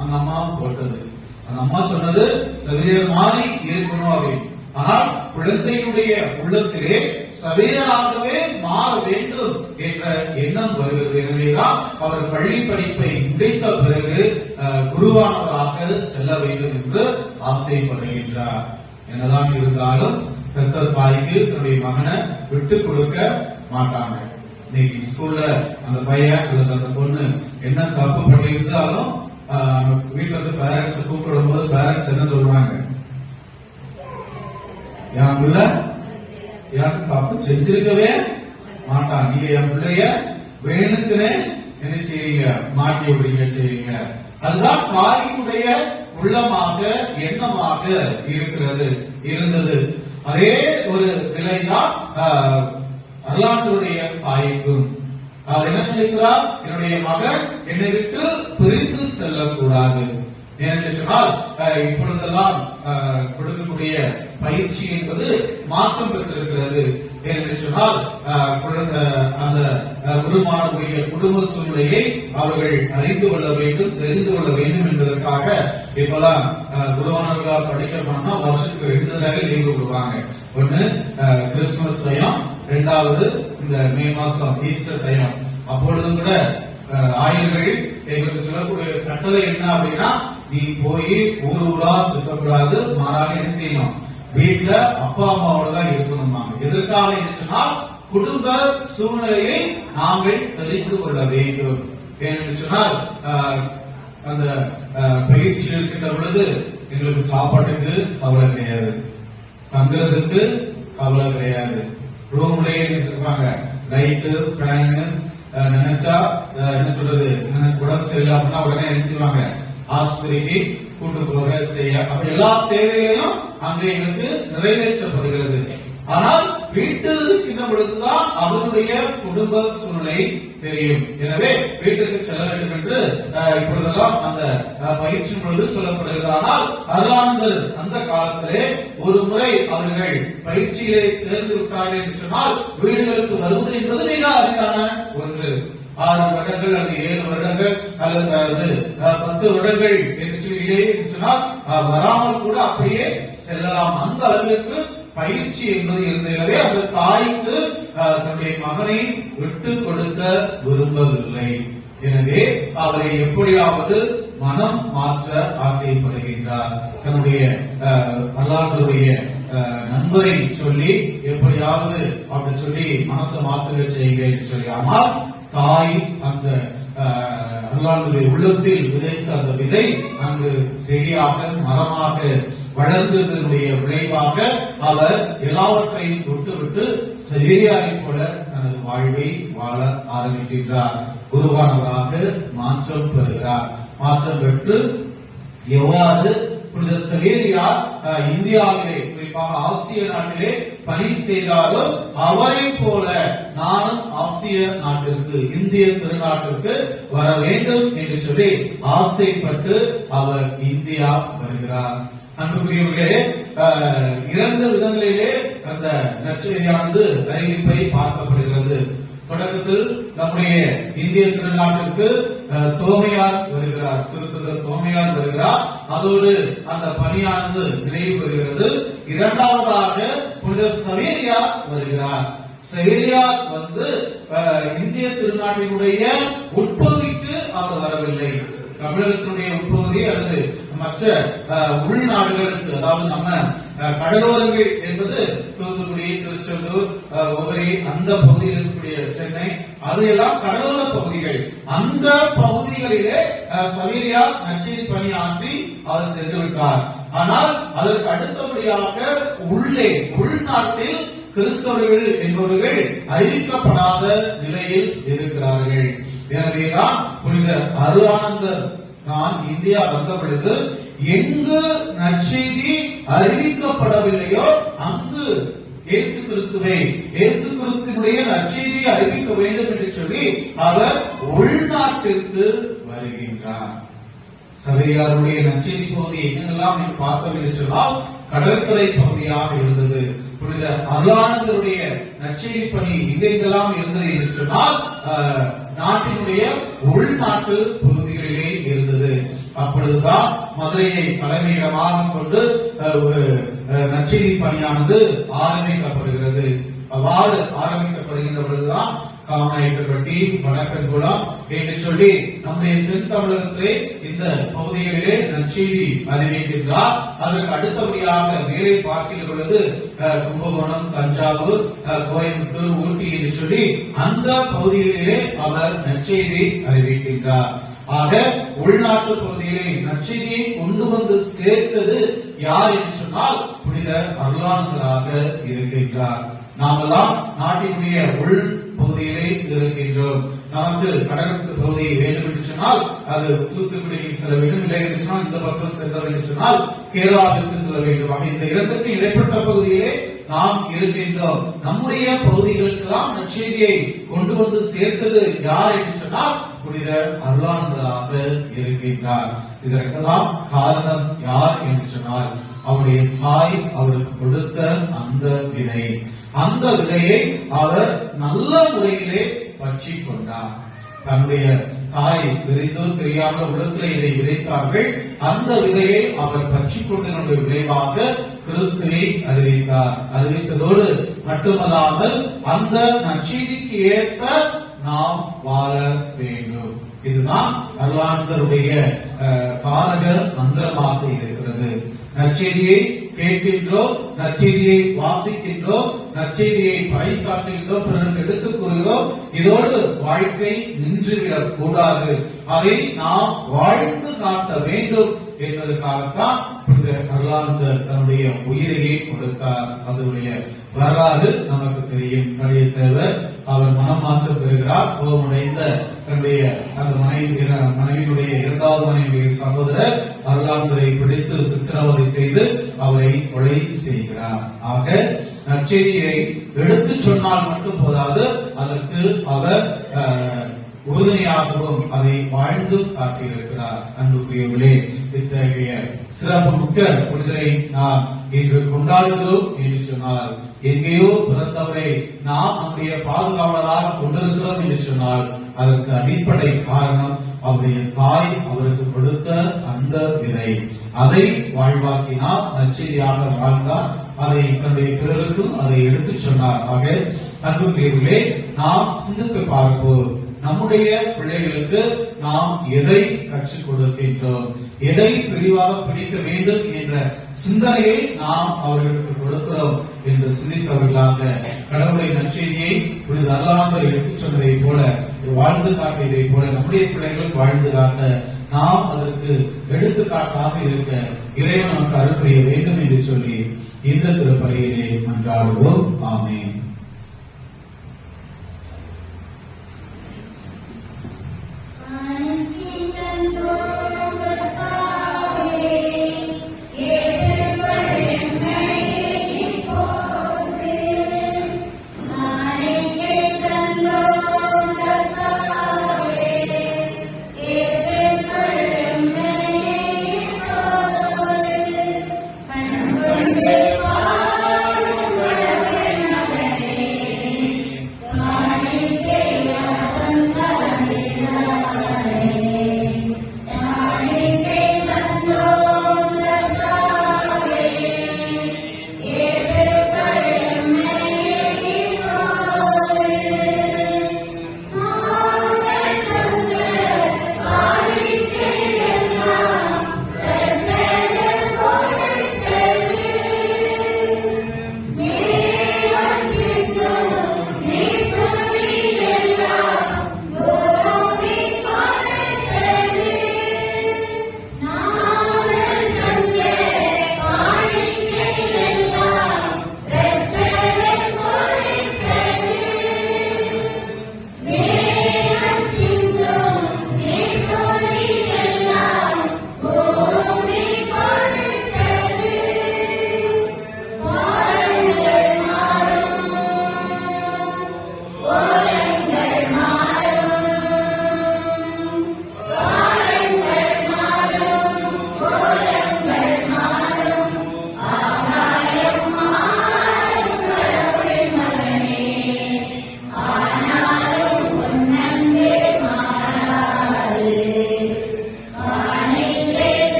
அந்த அம்மா போட்டது. அந்த அம்மா சொன்னது சவேரியர் மாதிரி இருக்கணும் அப்படின்னு. ஆனால் குழந்தையுடைய உள்ளத்திலே சவேரியராகவே மாற வேண்டும் என்ற எண்ணம் வருகிறது. எனவேதான் அவர் பள்ளி படிப்பை முடித்த பிறகு குருவானவராக செல்ல வேண்டும் என்று ஆசைப்படுகின்றார். என்னதான் இருந்தாலும் பெத்த தாய்க்கு தன்னுடைய மகனை விட்டு கொடுக்க மாட்டாங்க. இன்னைக்கு ஸ்கூல்ல அந்த பையன் அல்லது அந்த பொண்ணு என்ன தப்பு பண்ணியிருந்தாலும் வீட்டுல இருந்து பேரண்ட்ஸ் கூப்பிடும் போது பேரண்ட்ஸ் என்ன சொல்றாங்க, என் பிள்ளை யாரும் தப்பு செஞ்சிருக்கவே மாட்டான், நீங்க என் பிள்ளைய வேணுக்குனே என்ன செய்வீங்க, மாட்டி விடுங்க செய்வீங்க. அதுதான் தாயினுடைய உள்ளமாக எண்ணமாக இருந்தது. அதே ஒரு நிலைதான் அருளானந்தருடைய தாய்க்கும். அவர் என்ன நினைக்கிறார், என்னுடைய மகன் என்னை விட்டு பிரிந்து செல்லக்கூடாது. ஏனென்று சொன்னால் இப்பொழுதெல்லாம் கொடுக்கக்கூடிய பயிற்சி என்பது மாற்றம் பெற்றிருக்கிறது. ஏனென்று சொன்னால் அந்த குருமானுடைய குடும்ப சூழ்நிலையை அவர்கள் அறிந்து கொள்ள வேண்டும், தெரிந்து கொள்ள வேண்டும் என்பதற்காக இப்பெல்லாம் குருவானவர்களா படிக்க போனா வருஷத்துக்கு 2 தடவை லீவு கொடுப்பாங்க. ஒண்ணு கிறிஸ்துமஸ் டைம், 2வது இந்த மே மாசம் ஈஸ்டர் டைம். அப்பொழுதும் கூட ஆயர்கள் எங்களுக்கு சொல்லக்கூடிய கட்டளை என்ன அப்படின்னா, நீ போய் ஊரா சுற்றக்கூடாது, மாறாக என்ன செய்யணும், வீட்டுல அப்பா அம்மாவோட தான் இருக்கணுமா. எதற்காக என்று சொன்னால் குடும்ப சூழ்நிலையை நாங்கள் தெரிந்து கொள்ள வேண்டும். ஏனென்று சொன்னால் அந்த பயிற்சி இருக்கின்ற பொழுது எங்களுக்கு சாப்பாட்டுக்கு கவலை கிடையாது, தங்குறதுக்கு கவலை கிடையாது, ரூம்லயே இருப்பாங்க, லைட்டு ஃபேனு, நினைச்சா என்ன சொல்றது, உடம்பு சரியில்லை அப்படின்னா உடனே என்ன செய்வாங்க, ஆஸ்பத்திரிக்கு கூட்டு போக செய்ய, அப்ப எல்லா தேவைகளையும் அங்கே எங்களுக்கு நிறைவேற்றப்படுகிறது. ஆனால் வீட்டில் இருக்கின்ற பொழுதுதான் அவருடைய குடும்ப சூழ்நிலை தெரியும். எனவே வீட்டிற்கு செல்ல வேண்டும் என்று இப்பொழுதெல்லாம் அந்த பயிற்சி பொழுது சொல்லப்படுகிறது. ஆனால் அருளானந்தர் அந்த காலத்திலே ஒரு முறை அவர்கள் பயிற்சியிலே சேர்ந்து விட்டார்கள் என்று சொன்னால் வீடுகளுக்கு வருவது என்பது மிக அரிதான ஒன்று. 6 வருடங்கள் அல்லது 7 வருடங்கள் அல்லது 10 வருடங்கள் என்று சொன்னால் வராமல் கூட அப்படியே செல்லலாம். அந்த அளவிற்கு பயிற்சி என்பது இருந்தது. அந்த தாய்க்கு தன்னுடைய மகனை விட்டு கொடுக்க விரும்பவில்லை. எனவே அவரை எப்படியாவது மனம் மாற்ற ஆசைப்படுகின்றார். தன்னுடைய அருளானந்தருடைய நண்பரை சொல்லி எப்படியாவது அப்படி சொல்லி மனசை மாற்றுக செய்யுங்க என்று சொல்லி. ஆனால் தாய் அந்த அருளானந்தருடைய உள்ளத்தில் விதைத்த அந்த விதை அங்கு செடியாக மரமாக வளர்ந்ததனுடைய விளைவாக அவர் எல்லாவற்றையும் விட்டுவிட்டு சவேரியாரை போல தனது வாழ்வை வாழ ஆரம்பிக்கின்றார். உருவானவராக மாற்றம் பெறுகிறார். மாற்றம் பெற்று எவ்வாறு புனித சவேரியார் இந்தியாவிலே, குறிப்பாக ஆசிய நாட்டிலே பணி செய்தாலும் அவரை போல நானும் ஆசிய நாட்டிற்கு, இந்திய திருநாட்டிற்கு வர வேண்டும் என்று சொல்லி ஆசைப்பட்டு அவர் இந்தியா வருகிறார். அன்புக்குரியவர்களே, இரண்டு விதங்களிலே அந்த நற்செய்தியானது அறிவிப்பை பார்க்கப்படுகிறது. தொடக்கத்தில் நம்முடைய இந்திய திருநாட்டிற்கு தோமையார் வருகிறார், திருத்தூதர் தோமையார் வருகிறார். அதோடு அந்த பணியானது நிறைவு பெறுகிறது. இரண்டாவதாக புனித சவேரியார் வருகிறார். சவேரியார் வந்து இந்திய திருநாட்டினுடைய உட்பகுதிக்கு அவர் வரவில்லை. தமிழகத்தினுடைய உட்பகுதி அல்லது மற்ற உள்நாடுகளுக்கு, அதாவது நம்ம கடலோரங்கள் என்பது தூத்துக்குடி, திருச்செந்தூர், ஒவ்வொரு அந்த பகுதியில் இருக்கக்கூடிய சென்னை, அது எல்லாம் கடலோர பகுதிகள். அந்த பகுதிகளிலே சவேரியார் நற்செய்தி பணியாற்றி அவர் சென்று விட்டார். ஆனால் அதற்கு அடுத்தபடியாக உள்ளே உள்நாட்டில் கிறிஸ்தவர்கள் என்பவர்கள் அறிவிக்கப்படாத நிலையில் இருக்கிறார்கள். எனவேதான் புனித அருளானந்தர் நான் இந்தியா வந்த பொழுது எங்கு நற்செய்தி அறிவிக்கப்படவில்லையோ அங்கு இயேசு கிறிஸ்துவினுடைய நற்செய்தியை அறிவிக்க வேண்டும் என்று சொல்லி அவர் உள்நாட்டிற்கு வருகின்றார். சவேரியாருடைய நற்செய்தி பகுதி எங்கெல்லாம் பார்த்தோம் என்று சொன்னால் கடற்கரை பகுதியாக இருந்தது. புனித அருளானந்தருடைய நற்செய்தி பணி எங்கெல்லாம் இருந்தது என்று சொன்னால் நாட்டினுடைய உள்நாட்டு பகுதிகளிலே இருந்தது. அப்பொழுதுதான் மதுரையை தலைமையிடமாக கொண்டு நற்செய்தி பணியானது ஆரம்பிக்கப்படுகிறது. அவ்வாறு ஆரம்பிக்கப்படுகின்ற பொழுதுதான் காமநாயக்கன்பட்டி, வடக்கன்குளம் என்று சொல்லி நம்முடைய தென் தமிழகத்திலே இந்த பகுதிகளிலே நற்செய்தி அறிவிக்கின்றார். அதற்கு அடுத்தபடியாக மேலே பார்க்கின்ற பொழுது கும்பகோணம், தஞ்சாவூர், கோயம்புத்தூர், ஊட்டி என்று சொல்லி அந்த பகுதிகளிலே அவர் நற்செய்தி அறிவிக்கின்றார். ஆக உள்நாட்டு பகுதியிலே நற்செய்தியை கொண்டு வந்து சேர்த்தது யார் என்று சொன்னால் புனித அருளானந்தராக இருக்கின்றார். நாமெல்லாம் நாட்டினுடைய உள் பகுதியிலே இருக்கின்றோம். நமக்கு கடற்கு பகுதி வேண்டும் என்று சொன்னால் அது தூத்துக்குடிக்கு செல்ல வேண்டும், இல்லை என்று சொன்னால் இந்த பக்கம் செல்ல வேண்டும் சொன்னால் கேரளாவிற்கு செல்ல வேண்டும். இந்த இரண்டுக்கு இடைப்பட்ட பகுதியிலே நாம் இருக்கின்றோம். நம்முடைய பகுதிகளுக்கெல்லாம் நற்செய்தியை கொண்டு வந்து சேர்த்தது யார் என்று சொன்னால் புனித அருளானந்தராக இருக்கின்றார். இதற்கெல்லாம் காரணம் யார் என்று சொன்னால் அவருடைய தாய் அவருக்கு கொடுத்த அந்த விதை. அந்த விதையை அவர் நல்ல முறையிலே பற்றி கொண்டார். தன்னுடைய தாய் தெரிந்தோ தெரியாமல் உள்ளத்திலே இதை விதைத்தார்கள். அந்த விதையை அவர் பற்றி கொண்டதனுடைய விளைவாக கிறிஸ்துவை அறிவித்தார். அறிவித்ததோடு மட்டுமல்லாமல் அந்த நற்செய்திக்கு ஏற்ப நாம் வாழ வேண்டும். இதுதான் அருளானந்தருடைய தாரக மந்திரமாக இருக்கிறது. நற்செய்தியை கேட்கின்றோம், நற்செய்தியை வாசிக்கின்றோம், நற்செய்தியை பறைசாற்றுகின்றோம், பிறருக்கு எடுத்துக் கூறுகிறோம். இதோடு வாழ்க்கை நின்றுவிடக் கூடாது. அதை நாம் வாழ்ந்து காட்ட வேண்டும் என்பதற்காகத்தான் புனித அருளானந்தர் தன்னுடைய உயிரையை கொடுத்தார். அதனுடைய வரலாறு நமக்கு தெரியும். கலிய தேவர் அவர் மனமாற்றம் பெறுகிறார். கோபமடைந்த தன்னுடைய அந்த மனைவியுடைய இரண்டாவது மனைவியுடைய சகோதரர் அருளானந்தரை பிடித்து சித்திரவதை செய்து அவரை கொலை செய்கிறார். ஆக நற்செய்தியை எடுத்து சொன்னால் மட்டும் போதாது, அதற்கு அவர் உறுதுணையாகவும் அதை வாழ்ந்து காட்டியிருக்கிறார். அன்புக்குரியவர்களே, இத்தகைய சிறப்பு மிக்க புனிதரை நாம் இன்று கொண்டாடுகிறோம் என்று சொன்னால், எங்கேயோ பிறந்தவரை நாம் நம்முடைய பாதுகாவலராக கொண்டிருக்கிறோம் என்று சொன்னால் அதற்கு அடிப்படை காரணம் அவருடைய தாய் அவருக்கு கொடுத்த அந்த விதை. அதை வாழ்வாக்கினார், நற்செய்தியாக வாழ்ந்தார், அதை தன்னுடைய பிறருக்கும் அதை எடுத்துச் சொன்னார். ஆக அன்புக்குரியவர்களே, நாம் சிந்தித்து பார்ப்போம். நம்முடைய பிள்ளைகளுக்கு நாம் எதை கற்றுக் கொடுக்கின்றோம், எதை தெளிவாக பிடிக்க வேண்டும் என்ற சிந்தனையை நாம் அவர்களுக்கு கொடுக்கிறோம் என்று சிந்தித்தவர்களாக கடவுளை நற்செய்தியை புனித அருளானந்தர் எடுத்துச் சொன்னதை போல வாழ்ந்து காட்டியதை போல நம்முடைய பிள்ளைகள் வாழ்ந்து காட்ட நாம் அதற்கு எடுத்துக்காட்டாக இருக்க இறைவன் நமக்கு அருள் புரிய வேண்டும் என்று சொல்லி இந்த திருப்பலியிலே மன்றாடுவோம். ஆமென்.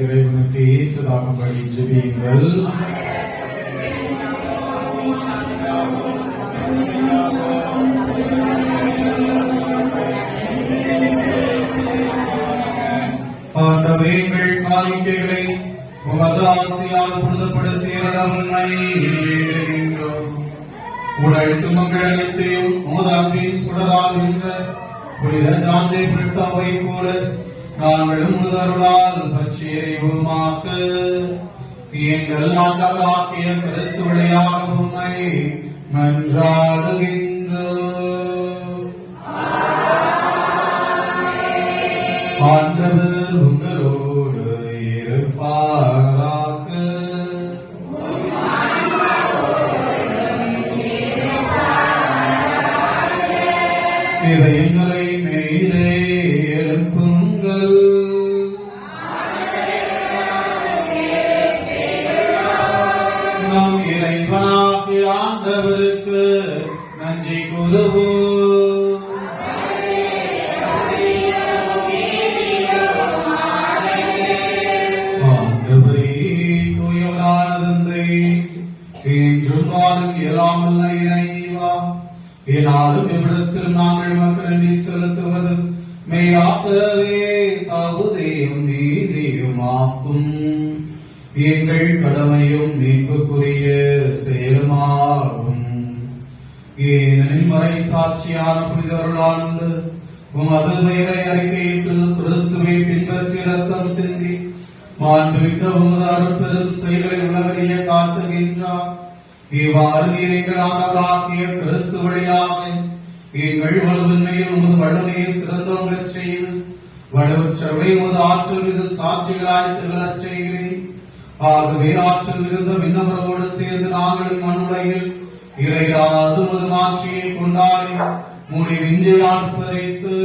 இறைவனுக்கு ஏற்றதாகும்படி ஜெபியுங்கள். ஆண்டவரே, எங்கள் காணிக்கைகளை உமது ஆசையால் புனிதப்படுத்திய உண்மை வேண்டுகின்றோம். உடல் துமங்கள் அனைத்தையும் உமது அன்பின் சுடரால் வென்ற புனித ஜாந்தை பிரிட்டாவை போல நாங்களும் முதருளால் பச்சேரிவுமாக்க எங்கள் ஆண்டவராகிய கிறிஸ்து வழியாக உம்மை மன்றாடுகின்றோம். ஆண்டவர் உங்களோடு இருப்பாராக. இதயங்களை மேலே எழுப்புங்கள். நம் இறைவனாகிய ஆண்டவருக்கு நன்றி கூறுவோம். ஆண்டவரே, தூயவரான தந்தை, என்றும் வாழும் இயலாமல் இறைவா, ஏனாலும் எவ்விடத்திலும் நாங்கள் மக்கள் நன்றி செலுத்துவது மெய்யாகவே தகுதியும் நீதியுமாக்கும். எங்கள் கடமையும் மீட்புக்குரிய செயலுமாகும். ஏனெனில் மறை சாட்சியான புனிதருளானது உமது பெயரை அறிக்கையிட்டு கிறிஸ்துவை பின்பற்றி ரத்தம் சிந்தி மாண்புமிக்க உமது அருட்பெரும் செயல்களை உலகறிய காட்டுகின்றார். இவ்வாறு நீர் எங்கள் ஆண்டவராகிய கிறிஸ்து வழியாக எங்கள் வலுவின்மையில் உமது வல்லமையை சிறந்தோங்கச் செய்து வலுவற்றவரை உமது ஆற்றல் மீது சாட்சிகளாய் திகழச் செய்கிறேன். ஆகவே ஆற்றல் மிகுந்த விண்ணவரோடு சேர்ந்து நாங்களும் மண்ணுலகில் இறையாது உமது மாட்சியை கொண்டாடி முடிவின்றி ஆர்ப்பரித்து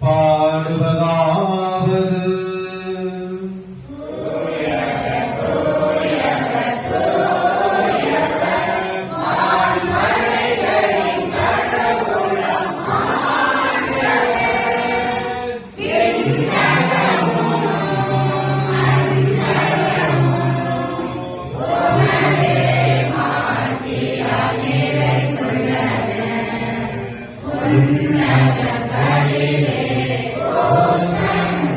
பாடுவதாவது. Amen.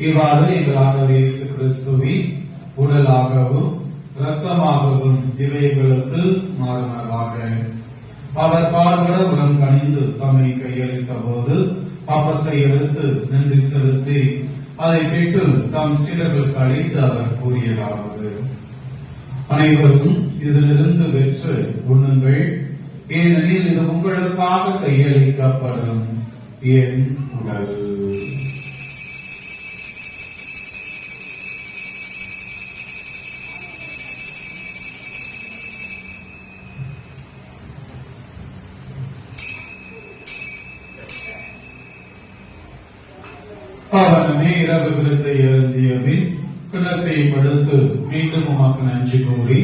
இவ்வாறு எங்கள் ஆண்டவர் இயேசு கிறிஸ்துவின் உடலாகவும் இரத்தமாகவும் இவைகளுக்கு மாறுவதாக. அவர் பாடுபட உடன் கணிந்து தம்மை கையளித்த போது அப்பத்தை எடுத்து நன்றி செலுத்தி அதை பெற்று தம் சீடர்களுக்கு அளித்து அவர் கூறியதாவது: அனைவரும் இதிலிருந்து பெற்று உண்ணுங்கள், ஏனெனில் இது உங்களுக்காக கையளிக்கப்படும் என் உடல். அவனமே இரவு விருந்தை அருந்திய பின் கிண்ணத்தை படுத்து மீண்டும் உமக்கு நன்றி கூறி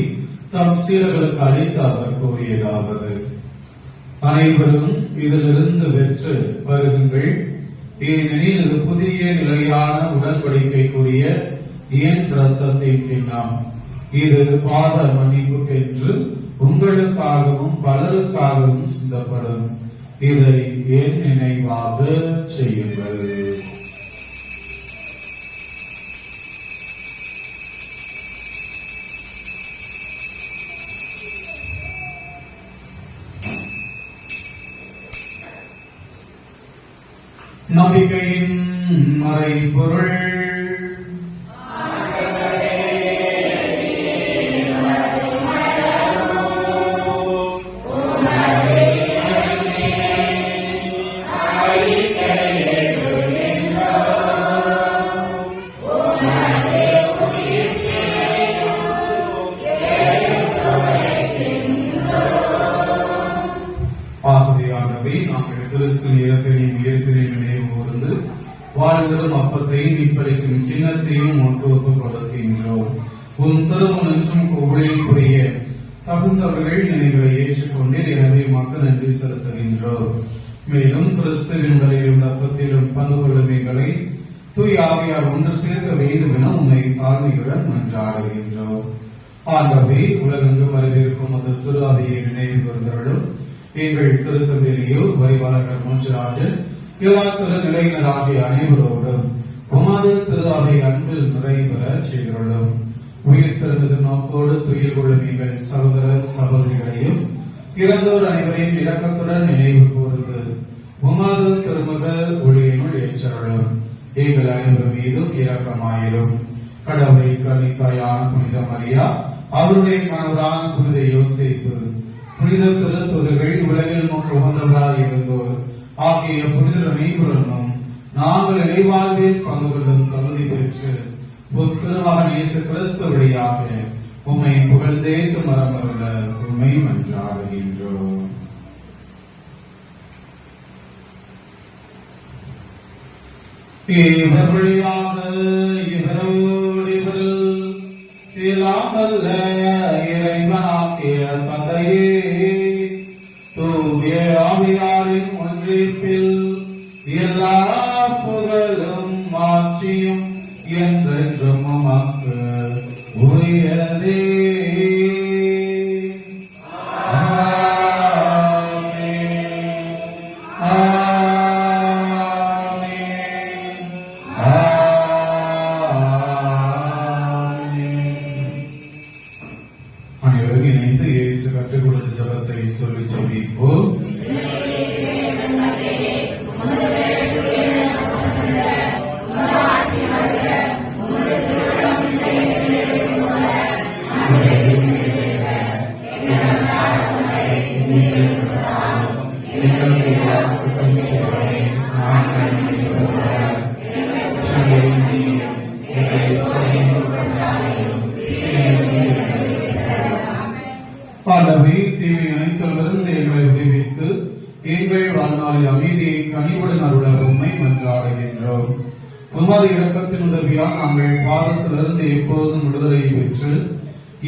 தம் சீடர்களுக்கு அளித்து அவர் கூறியதாவது: அனைவரும் இதிலிருந்து பெற்று வருகுங்கள், ஏனெனில் இது புதிய நிலையான உடன்படிக்கைக்குரிய என் இரத்தத்தின் கிண்ணம். இது பாவ மன்னிப்புக்கென்று உங்களுக்காகவும் பலருக்காகவும் சிந்தப்படும். இதை என் நினைவாக செய்யுங்கள். நம்பிக்கையின் மறைபொருள். நாங்கள் கிறிஸ்துவின் இறப்பினையும் உயிர்ப்பினையும் நினைவு கூர்ந்து வாழ்ந்தரும் அப்பத்தையும் இப்படிக்கும் கிண்ணத்தையும் ஒப்புக் கொடுக்கின்றோம். உன் திருமணம் கோவிலுக்குரிய தகுந்தவர்கள் நினைவுகளை ஏற்றுக்கொண்டீர், எனவே மக்கள் நன்றி செலுத்துகின்றோம். மேலும் கிறிஸ்துவின் உடலிலும் ரத்தத்திலும் பங்கு கொள்ளும் எங்களை தூய் ஆவியார் ஒன்று சேர்க்க வேண்டும் என உண்மை தாழ்மையுடன் மன்றாடுகின்றோம். ஆண்டவே, உலகெங்கும் வரவிருக்கும் அது திரு அவையை நினைவு கூர்ந்தவர்களும் எங்கள் திருத்தந்தையோ வரிவாளர்கள் மூன்றாஜன் எல்லா திரு நிலையினராகிய அனைவரோடும் உமது திரு அவை அன்பில் நிறைவேற செய்கிறோம். உயிர் திறந்தது நோக்கோடு துயில் கொள்ளும் எங்கள் சகோதர சகோதரிகளையும் இறந்தோர் அனைவரையும் இரக்கத்துடன் நினைவு கூர்ந்து உமது திருமுக ஒளியினுள் ஏற்றருளும். எங்கள் அனைவர் மீதும் இரக்கமாயிரும். கடவுளை கன்னித்தாயான புனித மரியா, அவருடைய கணவரான புனித யோசேப்பு, புனித திருத்தூதர்கள், உலகில் உகந்தவராய் இருந்தோர் ஆகிய புனிதர் அனைவருடனும் நாங்கள் இறைவாழ்வில் பங்கு கொள்ளும் தகுதி பெற்று திருமகன் இயேசு கிறிஸ்து வழியாக உம்மை புகழ்ந்தேத்து மரமருள உம்மை மன்றாடுகின்றோம். இவர் வழியாக இவரோடு இவரில் இல்லாமல்ல இறைவனாகிய தந்தையே, தூய ஆவியாரின் ஒன்றிப்பில் எல்லா புகழும் மாற்றியும் என்றென்றும் உமக்கு உரியதே. அனைவரும் இணைந்து இயேசு கற்றுக் கொடுத்த ஜபத்தை சொல்லி ஜெபிப்போம். ஆண்டவரே, தீமை அனைத்திலிருந்து எங்களை விடுவித்து எங்கள் வாழ்நாளில் அமைதியை கனிவுடன் அருள உம்மை மன்றாடுகின்றோம். உமது இரக்கத்தின் உதவியால் நாங்கள் பாவத்திலிருந்து எப்போதும் விடுதலை பெற்று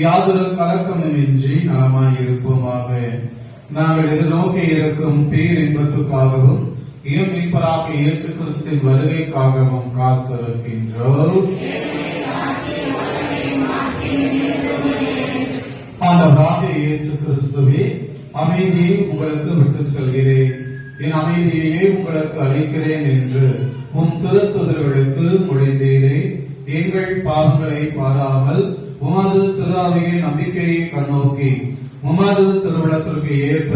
யாதொரு கலக்கமுமின்றி நலமாயிருப்போமாக. நாங்கள் எதிர்நோக்கி இருக்கும் பேரின்பத்துக்காகவும் மீட்பராக இயேசு கிறிஸ்துவின் வருகைக்காகவும் காத்திருக்கின்றோம். ஆண்டவராகிய இயேசு கிறிஸ்துவே, அமைதியை உங்களுக்கு விட்டு செல்கிறேன், என் அமைதியையே உங்களுக்கு அளிக்கிறேன் என்று உம் திருத்துதர்களுக்கு மொழிந்தீரே. எங்கள் பாவங்களை பாராமல் உமது திருஆவியை நம்பிக்கையை கண்ணோக்கி உமது திருவிழத்திற்கு ஏற்ப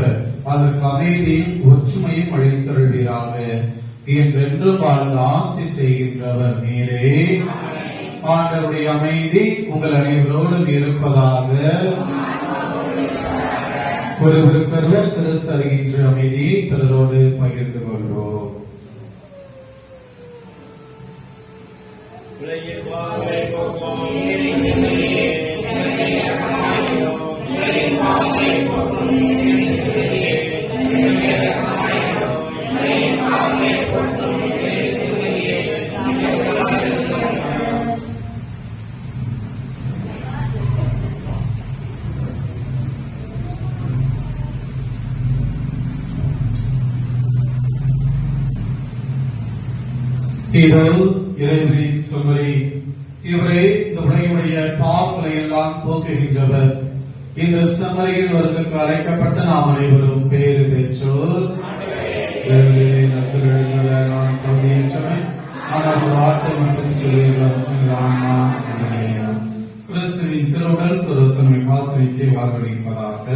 அதற்கு அமைதியும் ஒற்றுமையும் அளித்தருள்வீராக. என்றென்று வாழ்ந்து ஆட்சி செய்கின்றவர் நீரே. ஆண்டவருடைய அமைதி உங்கள் அனைவரோடும் இருப்பதாக. ஒருவருக்கொருவர் கிறிஸ்து தருகின்ற அமைதியை பிறரோடு பகிர்ந்து கொள்வோம். இதோ இறைவனின் சொல்வரை. இவரே இந்த உலகினுடைய பாவங்களை எல்லாம் போக்குகின்றவர். இந்த செம்மறையில் வருவதற்கு அழைக்கப்பட்ட நாம் அனைவரும் பேறு பெற்றோர். நான் கவிதையற்றவன், ஆனால் ஒரு வார்த்தை மற்றும் சொல்லியவர் கிறிஸ்துவின் திருவுடல் திருத்தன்மை காத்திரித்து வாழ்வழிப்பதாக.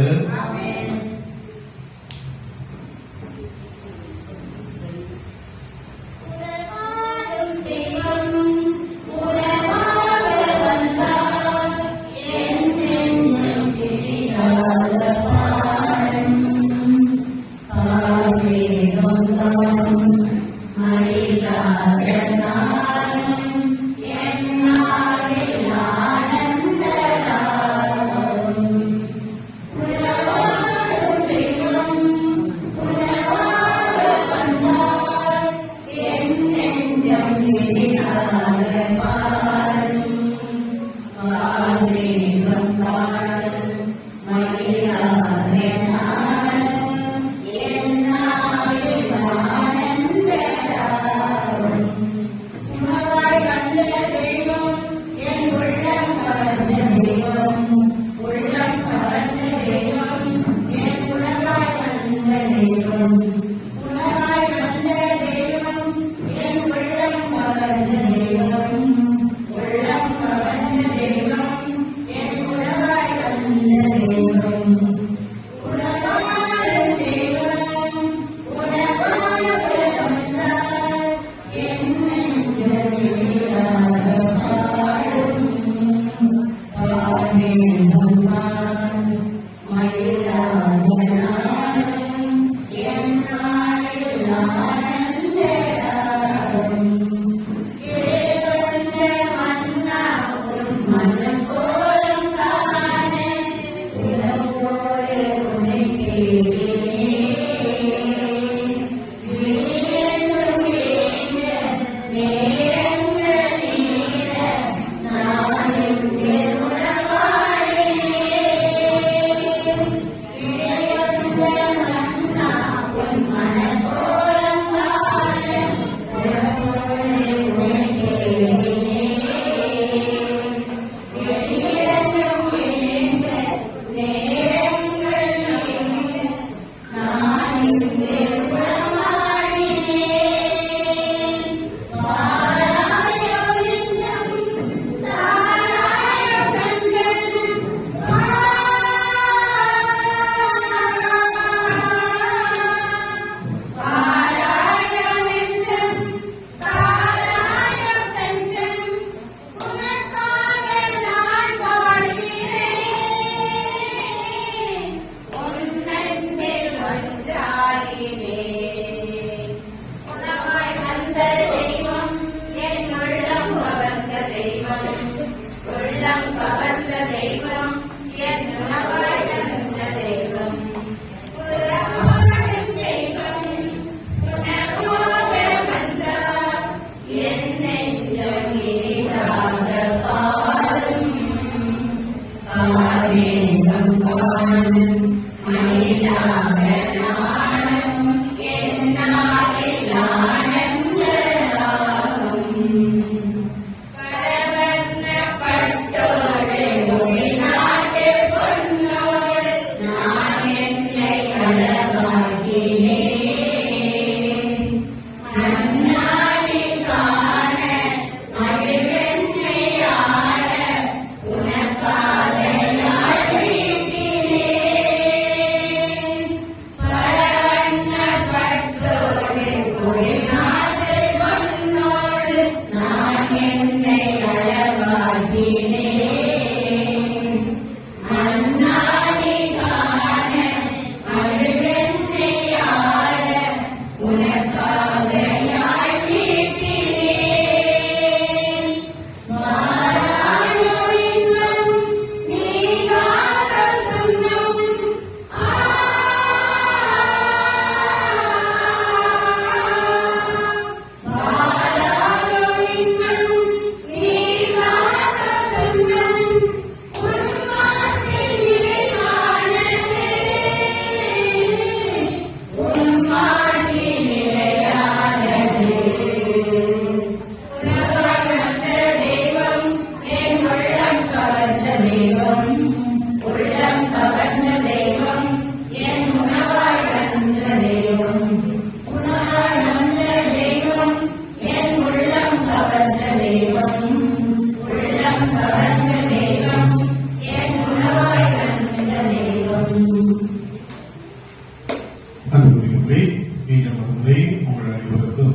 அன்புக்குரியவர்களே, மீண்டும் ஒரு முறை உங்கள் அனைவருக்கும்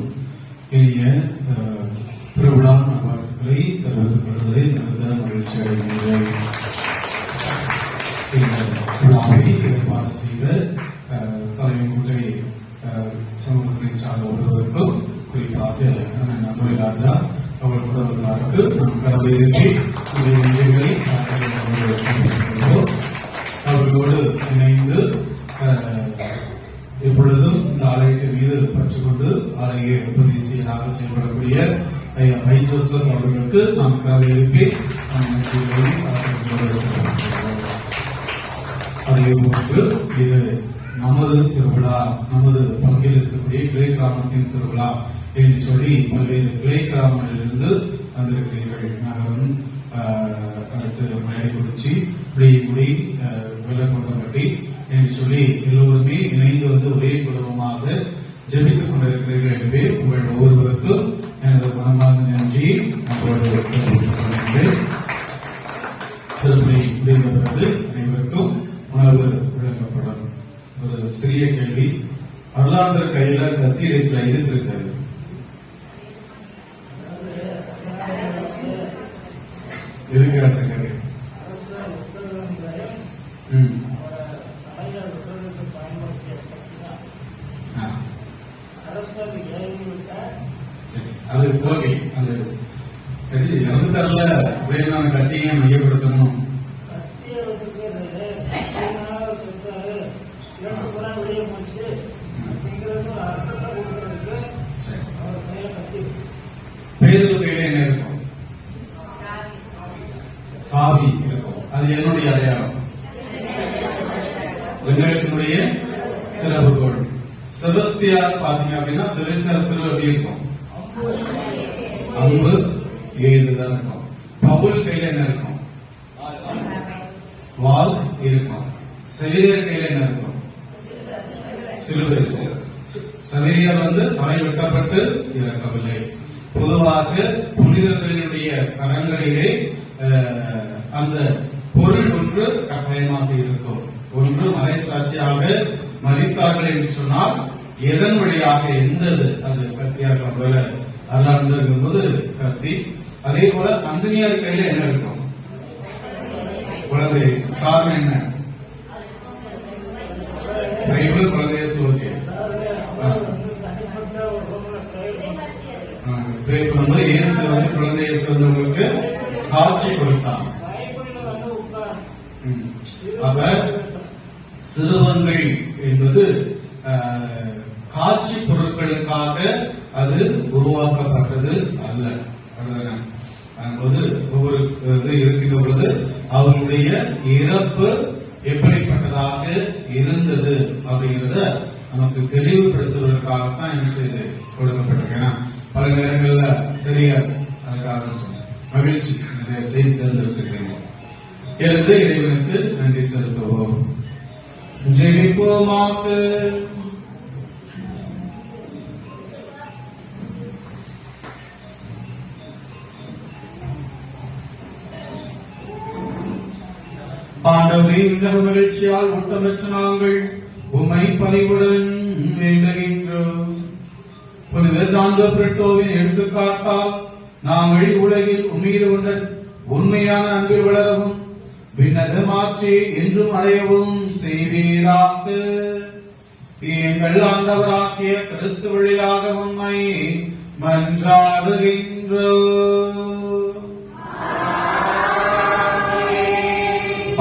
இனிய திருவிழா நல்வாழ்த்துக்களை தெரிவித்துக் கொள்வதை மிகுந்த மகிழ்ச்சி அடைகின்றேன். இந்த விழாவை ஏற்பாடு செய்த தலைமுறை சமூகத்தை சார்ந்த ஒருவருக்கும், குறிப்பாக அண்ணன் ராஜா அவர் குடும்பத்தாருக்கு நாம் கரவேற்றி அவர்களோடு இணைந்து எப்பொழுதும் இந்த ஆலயத்தின் மீது பற்றுக்கொண்டு ஆலய உபதேசியராக செயல்படக்கூடிய ஐ ஜோசப் அவர்களுக்கு நாம் கரவேற்றி அதே போன்று இது நமது திருவிழா, நமது பங்கில் இருக்கக்கூடிய கிளை கிராமத்தின் திருவிழா என்று சொல்லி பல்வேறு கிளை கிராமங்களிலிருந்து வந்திருக்கிறீர்கள். நகரம், அடுத்து மலைக்குறிச்சி, விடியங்குடி, வெள்ளக்கொண்டம்பட்டி என்று சொல்லி எல்லோருமே இணைந்து வந்து ஒரே குடும்பமாக ஜெபித்துக் கொண்டிருக்கிறீர்கள். எனவே உங்கள் ஒவ்வொருவருக்கும் எனது மனமார்ந்த நன்றி திருப்பதி முடிந்த பிறகு அனைவருக்கும் உணவு வழங்கப்படும். ஒரு சிறிய கேள்வி, அருளாந்தர் கையில கத்தி இருக்கிற இது இருக்கிறது, இருக்கா சங்கரே? அது ஓகே, அது சரி. இறந்துட்டார்ல, வேளாண் கத்தியை மையப்படுத்தணும். பேதுரு கையில என்ன இருக்கும்? சாவி இருக்கும். அது என்னுடைய அடையாளம், வெங்காயத்தினுடைய திறவுகோள். செபஸ்தியார் பாத்தீங்க அப்படின்னா செபஸ்தியார் சிறு எப்படி இருக்கும்? அம்பு ஏதுதான் இருக்கும். பவுல் கையில என்ன இருக்கும்? வால் இருக்கும். செவிலியர் கையில என்ன இருக்கும்? சிலுவை இருக்கும். செவிலியர் வந்து தலை வெட்டப்பட்டு இறக்கவில்லை. பொதுவாக புனிதர்களுடைய கரங்களிலே அந்த பொருள் ஒன்று கட்டாயமாக இருக்கும். ஒன்று மறை சாட்சியாக மறித்தார்கள் என்று சொன்னால் எதன் வழியாக எந்த அது கத்தியாக போல அல்லாண்டு இருக்கும்போது கத்தி. அதே போல அந்தனியார் கையில என்ன இருக்கும்? குழந்தை. காரணம் என்ன? பைபிள் குழந்தைய சுவத்தி பண்ணும்போது இயேசு வந்து குழந்தைய சேர்ந்தவங்களுக்கு காட்சி கொடுத்தான். அப்ப சிறுவங்கள் என்பது காட்சி பொருட்களுக்காக அது உருவாக்கப்பட்டது அல்ல. ஒவ்வொரு இது இருக்கின்ற பொழுது அவருடைய இறப்பு எப்படிப்பட்டதாக இருந்தது அப்படிங்கிறத நமக்கு தெளிவுபடுத்துவதற்காகத்தான் என்ன செய்து கொடுக்கப்பட்டிருக்கேன். பல நேரங்கள்ல தெரியாது, அதுக்காக மகிழ்ச்சி செய்தி தெரிந்து வச்சிருக்கிறீங்க. எழுந்து இறைவனுக்கு நன்றி செலுத்துவோம். ஜெபிப்போமாக. ஆண்டவரே, இந்த மகிழ்ச்சியால் ஊட்டமற்ற நாங்கள் உம்மை பணிவுடன் வேண்டுகின்றோம். புனித சாந்தோபிரிட்டோவின் எடுத்துக்காட்டால் நாங்கள் உலகில் உம்மீது கொண்ட உண்மையான அன்பில் வளரவும் விண்ணக மாற்றி என்றும் அடையவும் செய்வீராக. எங்கள் ஆண்டவராகிய கிறிஸ்து வழியாக உம்மை மன்றாடுகின்றோம்.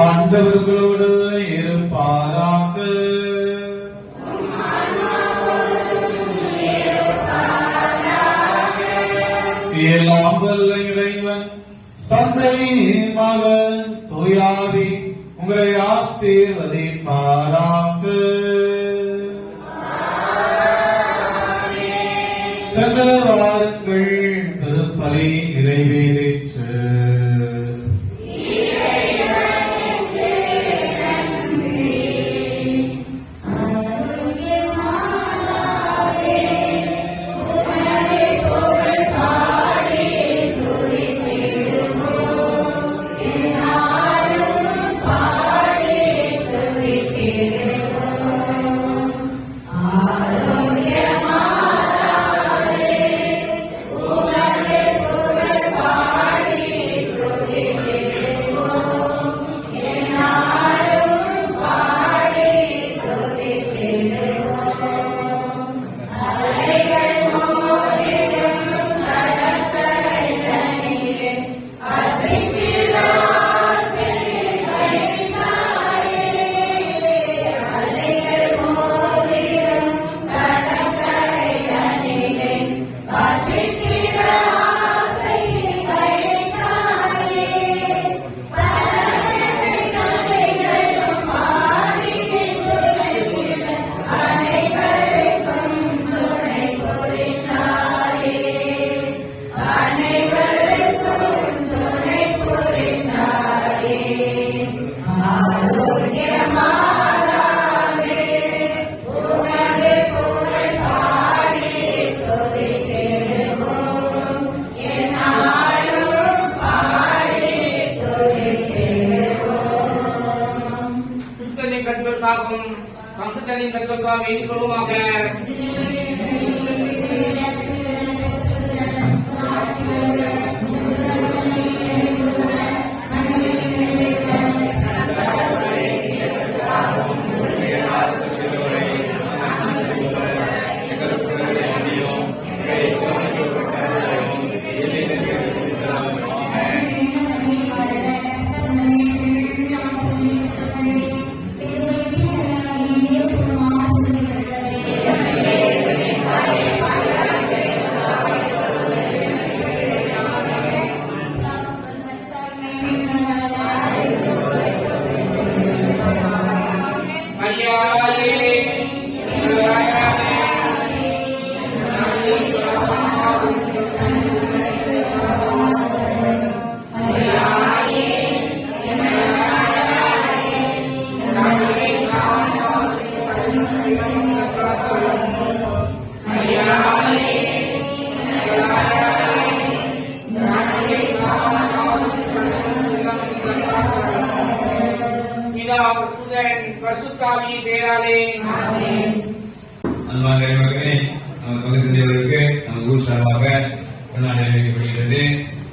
ஆண்டவர்களோடு இருப்பாராக. எல்லாம் வல்ல இறைவன் தந்தை, மகன், தூயாவி உங்களை ஆசீர்வதிப்பாராக. சென்ற வாருங்கள், திருப்பலி நிறைவேறிற்று. Amen. மீட்பராகும் கம்சத்தனின் பெற்றோர் வேண்டிக் கொள்ளுமாக. அன்பான இறைமக்களே, நமது பகுதி தேவர்களுக்கு நமது ஊர் சார்பாக கொண்டாடப்படுகிறது.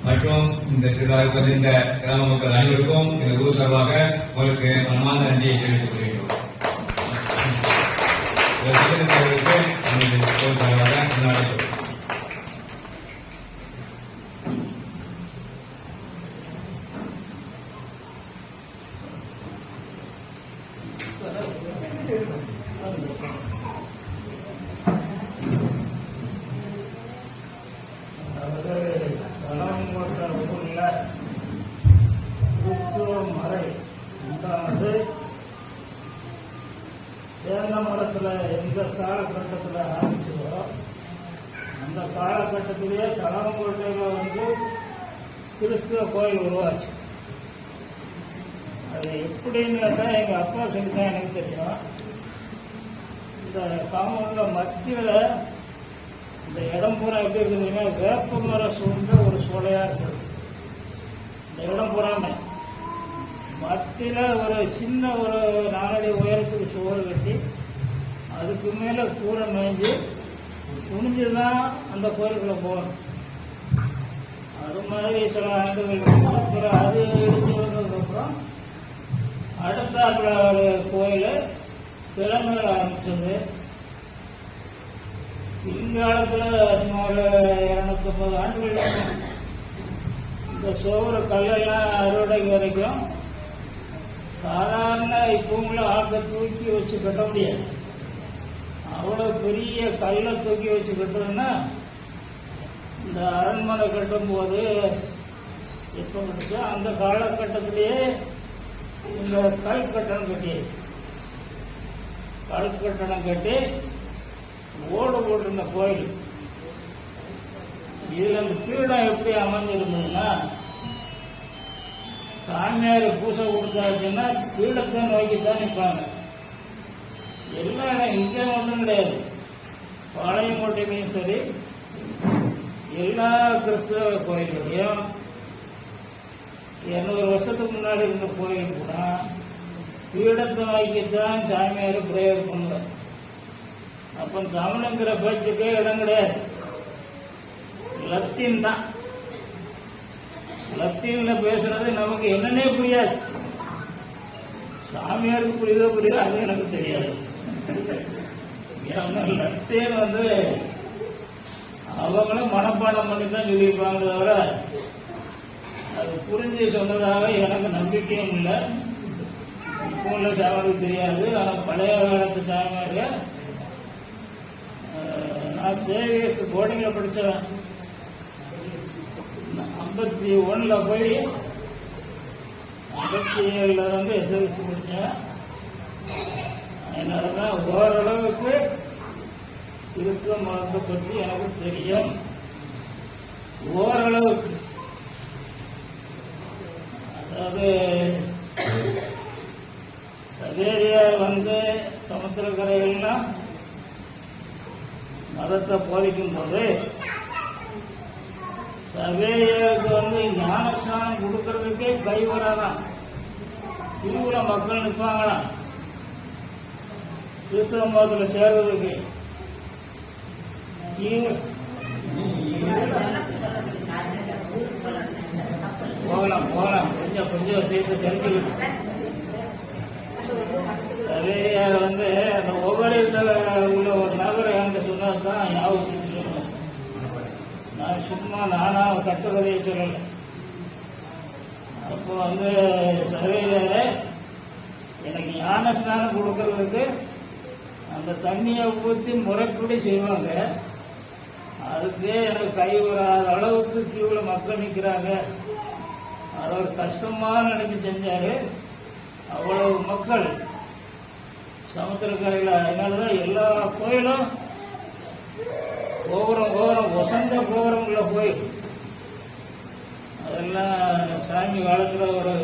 மற்றும் இந்த திருவிழாவுக்கு வந்திருந்த கிராம மக்கள் அனைவருக்கும் இந்த ஊர் சார்பாக உங்களுக்கு மனமார்ந்த நன்றியை தெரிவித்துக் கொள்கிறோம். தேவர்களுக்கு நமது ஊர் சார்பாக கொண்டாடப்படும். சேந்தமரத்தில் எந்த காலகட்டத்தில் ஆரம்பிச்சதோ அந்த காலகட்டத்திலேயே தலங்கோட்டையில் வந்து கிறிஸ்துவ கோயில் உருவாச்சு. அது எப்படின்னு கேட்டால் எங்கள் அப்பா சொல்லி தான் எனக்கு தெரியும். இந்த காம்பவுண்ட்ல மத்தியில் இந்த இடம் பூரா எப்படி இருக்குதுன்னா வேப்ப மரம் சூழ்ந்த ஒரு சோலையா இருக்குது. இந்த இடம் பூராமே மத்தியில் ஒரு சின்ன ஒரு 4 அடி உயரத்துக்கு சுவர் கட்டி அதுக்கு மேலே கூரை மேய்ஞ்சி துணிஞ்சுதான் அந்த கோயிலுக்குள்ள போகணும். அது மாதிரி சில ஆண்டுகள் அப்புறம் அது இடிச்சு வந்ததுக்கப்புறம் அடுத்தாப்புல ஒரு கோயில் கிழமையில ஆரம்பிச்சது. பின்காலத்தில் சுமார் 250 ஆண்டுகள் இந்த சோறு கல்லெல்லாம் அறுவடைக்கு வரைக்கும் சாதாரண இப்பவுங்கள ஆட்டை தூக்கி வச்சு கட்ட முடியாது. அவ்வளவு பெரிய கல்லை தூக்கி வச்சு கட்டுறதுன்னா இந்த அரண்மனை கட்டும் போது எப்ப கட்டுச்சு அந்த காலகட்டத்திலேயே இந்த கல் கட்டணம் கட்டியாச்சு. கல் கட்டணம் கட்டி ஓடு போட்டிருந்த கோயில். இதுல இந்த பீடம் எப்படி அமைஞ்சிருந்ததுன்னா சாமியார் பூசை கொடுத்தாச்சுன்னா பீடத்தை நோக்கித்தான் நிற்பாங்க. எல்லா இடம் இங்கே ஒன்றும் கிடையாது. பாளையங்கோட்டையிலையும் சரி எல்லா கிறிஸ்தவ கோயில்களையும் 200 வருஷத்துக்கு முன்னாடி இருந்த கோயில் கூட பீடத்தை நோக்கித்தான் சாமியார் பிரேயர் பண்ணுவார். அப்ப தமிழுங்கிற பேச்சுக்கே இடம் கிடையாது. லத்தீன் தான். லத்தீன்ல பேசுறது நமக்கு என்னன்னே புரியாது. சாமியாருக்கு புரியுதோ புரியுதோ அது எனக்கு தெரியாது. லத்தீன் வந்து அவங்களும் மனப்பாடம் பண்ணி தான் சொல்லியிருப்பாங்க தவிர அது புரிஞ்சு சொன்னதாக எனக்கு நம்பிக்கையும் இல்லை. இப்போ உள்ள சாமியாருக்கு தெரியாது. ஆனால் பழைய காலத்து சாமியாரு நான் சேவியர்ஸ் போர்டிங்ல படிச்சேன். 51ல போய் 57ல வந்து எஸ்எல்சி படித்தேன். அதனாலதான் ஓரளவுக்கு கிறிஸ்துவ மதத்தை பற்றி எனக்கு தெரியும். ஓரளவுக்கு அதாவது சவேரியா வந்து சமுத்திரக்கரைகள்லாம் மதத்தை போதிக்கும் போது சவேரியாவுக்கு வந்து ஞானஸ்நானம் கொடுக்கறதுக்கே கை வராதான். திருவுல மக்கள் நிற்பாங்களாம். கிறிஸ்தவ மதத்தில் சேர்றதுக்கு போகலாம் கொஞ்சம் சேர்த்து தெரிஞ்சுக்கிட்டு சரியாக அந்த ஒவ்வொருல உள்ள ஒரு நபரை என்கிட்ட சொன்னது தான் ஞாபகத்துக்கு சொல்லணும். நான் சும்மா நானா கட்டுக்கதையை சொல்லலை. அப்போ சபையில எனக்கு ஞான ஸ்நானம் கொடுக்கறதுக்கு அந்த தண்ணியை ஊற்றி முறைப்படி செய்வாங்க. அதுக்கு எனக்கு கை வராத அளவுக்கு கியூவில் மக்கள் நிற்கிறாங்க. அது ஒரு கஷ்டமா நினைச்சு செஞ்சாரு. அவ்வளவு மக்கள் சமுத்திரக்கரையில். அதனாலதான் எல்லா கோயிலும் கோபுரம் வசந்த கோபுரம்ல கோயில். அதெல்லாம் சாமி காலத்துல ஒரு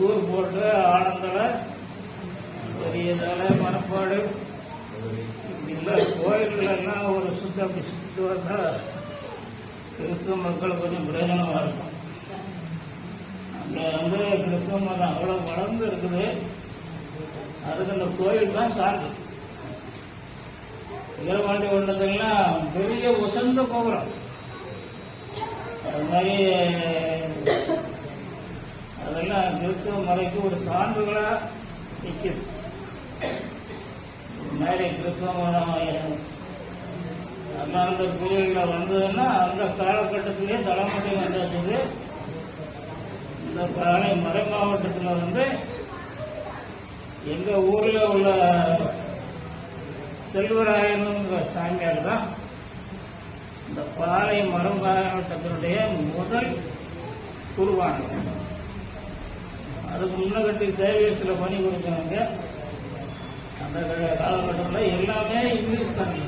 ஊர் போட்டு ஆனந்தல பெரிய தலை மனப்பாடு இல்ல கோயில்கள் எல்லாம் ஒரு சுத்தி வந்தா கிறிஸ்தவ மக்கள் கொஞ்சம் பிரயோஜனமா இருக்கும். அங்க கிறிஸ்தவ மதம் அவ்வளவு வளர்ந்து இருக்குது. அதுக்கு அந்த கோயில் தான் சான்று. வீரபாண்டி ஒன்றதெல்லாம் பெரிய வசந்த கோபுரம். அது மாதிரி அதெல்லாம் கிறிஸ்தவ மலைக்கு ஒரு சான்றுகளா நிற்குது. மாதிரி கிறிஸ்தவ மதம் அந்த கோயில்கள் வந்ததுன்னா அந்த காலகட்டத்திலேயே தலைமுறை வந்தாச்சு. இந்த காலை மறை மாவட்டத்தில் எங்க ஊர்ல உள்ள செல்வராயனுங்கிற சாமியார் தான் இந்த பாலை மரம் மாவட்டத்தினுடைய முதல் குருவானவர். அதுக்கு முன்னகட்டி சேவியர்ஸ்ல பணி கொடுத்தாங்க. அந்த காலகட்டத்தில் எல்லாமே இங்கிலீஷ் தண்ணி,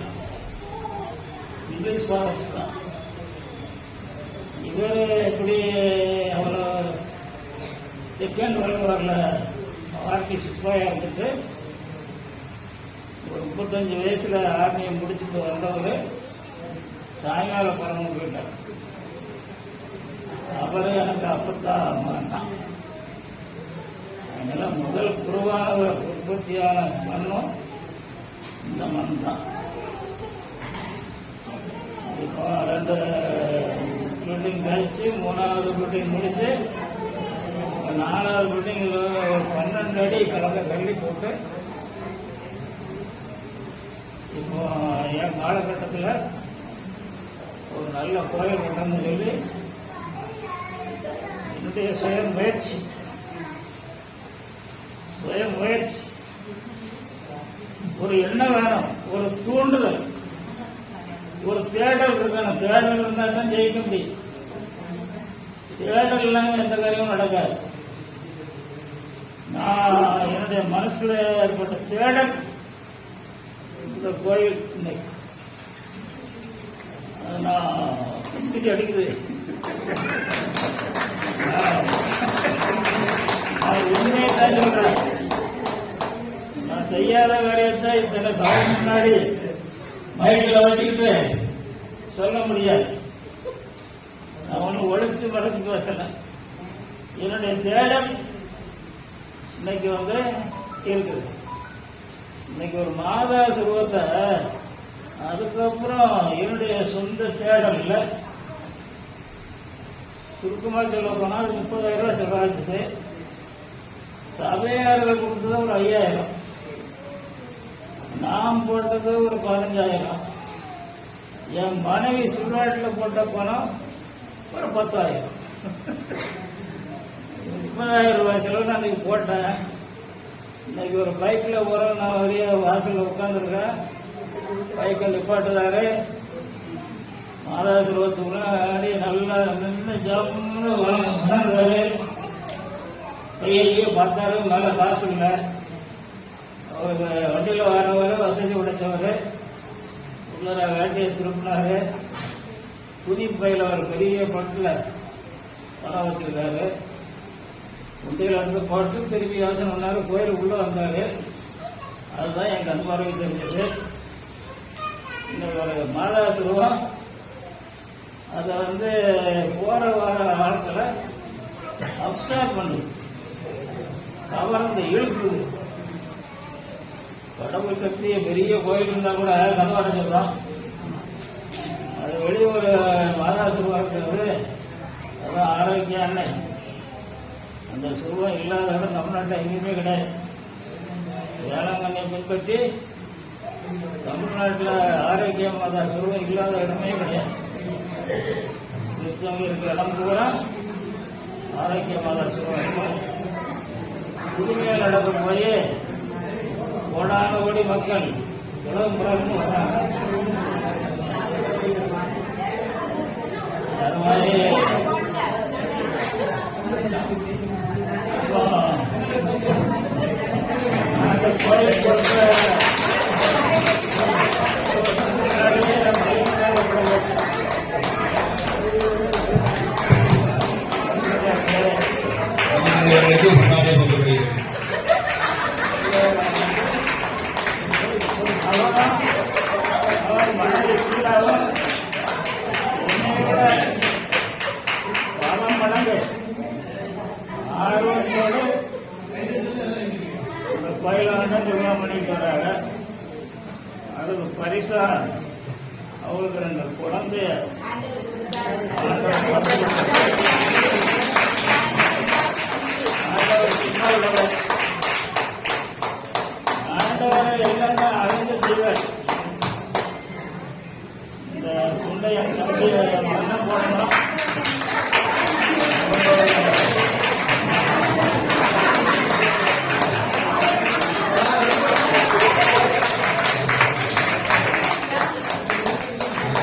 இங்கிலீஷ் ஃபாதர்ஸ் தான். இவர் எப்படி அவ்வளோ செகண்ட் வேர்ல்டு வார்ல ஆர்மி சிப்பாயா இருந்துட்டு ஒரு 35 வயசுல ஆர்மியை முடிச்சுட்டு வந்தவர் சாயங்கால பரம போயிட்டார். அவரு எனக்கு அப்பத்தான் அம்மா தான். அதனால முதல் குருவான உற்பத்தியான மண்ணும் இந்த மண் தான். இப்போ 2 பில்டிங் கழிச்சு 3வது பில்டிங் முடிச்சு 4வது பில்டிங் 12 அடி கலந்த கல்வி போட்டு இப்போ என் காலகட்டத்தில் ஒரு நல்ல கோயில் கட்டணும்னு சொல்லி என்னுடைய சுய முயற்சி ஒரு எண்ணம் வேணும், ஒரு தூண்டுதல், ஒரு தேடல் இருக்கணும். தேடல் இருந்தா தான் ஜெயிக்க முடியும். தேடல் இல்லாம எந்த காரியமும் நடக்காது. நான் என்னுடைய மனசுல ஏற்பட்ட தேடல் இந்த கோயில் இன்னைக்கு நான் கிச்சு அடிக்குது. உண்மையை தான் சொல்றேன். நான் செய்யாத காரியத்தை இத்தனை காலம் முன்னாடி மைக்கில் வச்சுக்கிட்டு சொல்ல முடியாது. நான் ஒண்ணு ஒழிச்சு மறைச்சு பேசல. என்னுடைய தேடல் இன்னைக்கு இருக்குது. இன்னைக்கு ஒரு மாதா சுருவத்தை அதுக்கப்புறம் என்னுடைய சொந்த தேடல் இல்லை. சுருக்கமாக சொல்ல போனா 30,000 ரூபாய் செலவாச்சுது. சபையார்கள் கொடுத்தது ஒரு 5,000, நாம் போட்டது ஒரு 15,000, என் மனைவி சுடுகாட்டில் போட்ட பணம் ஒரு 10,000. 30,000 ரூபாய் செலவு நான் இன்னைக்கு போட்டேன். இன்னைக்கு ஒரு பைக்கில் போகிறோம். நான் வழிய வாசலில் உட்காந்துருக்கேன். பைக்கில் நிப்பாட்டுதாரு மாதா சுருவத்துக்குள்ள நல்லா நின்று ஜம்னு வளர்ந்தாரு. கையிலேயே பார்த்தாரு. மேல காசு இல்லை. அவருக்கு வண்டியில் வரவர் வசதி உடைச்சவர். உள்ள வேட்டையை திருப்பினாரு. துணி பையில ஒரு பெரிய பட்டில் பணம் வச்சிருக்காரு. வண்டியில் இருந்து போட்டு திருப்பி யோசனை பண்ணாரு. கோயிலுக்கு உள்ள வந்தாரு. அதுதான் என் கண் பார்வை தெரிஞ்சது. இன்னைக்கு ஒரு மாதா சுருவம் அதை போற வர ஆட்களை அப்சார்ப் பண்ணுது, கவர்ந்து இழுக்குது. கடவுள் சக்தி பெரிய கோயில் இருந்தா கூட கதவு அடைஞ்சிடலாம். அது வெளியே ஒரு மாதா சுருவா இருக்கிறது, அதான் ஆரோக்கிய அன்னை. அந்த சுருவம் இல்லாத இடம் தமிழ்நாட்டில் எங்கேயுமே கிடையாது. வேளாங்கண்ணியை பின்பற்றி தமிழ்நாட்டில் ஆரோக்கிய மாதா சுருவம் இல்லாத இடமே கிடையாது. கிறிஸ்தவங்க இருக்கிற இடம் பூரா ஆரோக்கிய மாதா சுருவம் இருக்கும். புதுமையாக நடக்கும் போய் கோடான கோடி மக்கள் உலகம் புறாலும் வர்றாங்க. அது மாதிரி அந்த கோயில் பொறுத்த முன்னாலே போகப்படுகிறது. அவர் மனதில் சீராகவும் பல மடங்கு ஆர்வத்தோடு இந்த கோயிலாண்ட நிர்வாகம் பண்ணிட்டு வர்றாங்க. அதுக்கு பரிசா அவருக்கு 2 குழந்தைய ஆண்டவரை எல்லாமே அறிந்து செய்வார். இந்த சுண்டைய நம்பி மன்னம் போடணும்.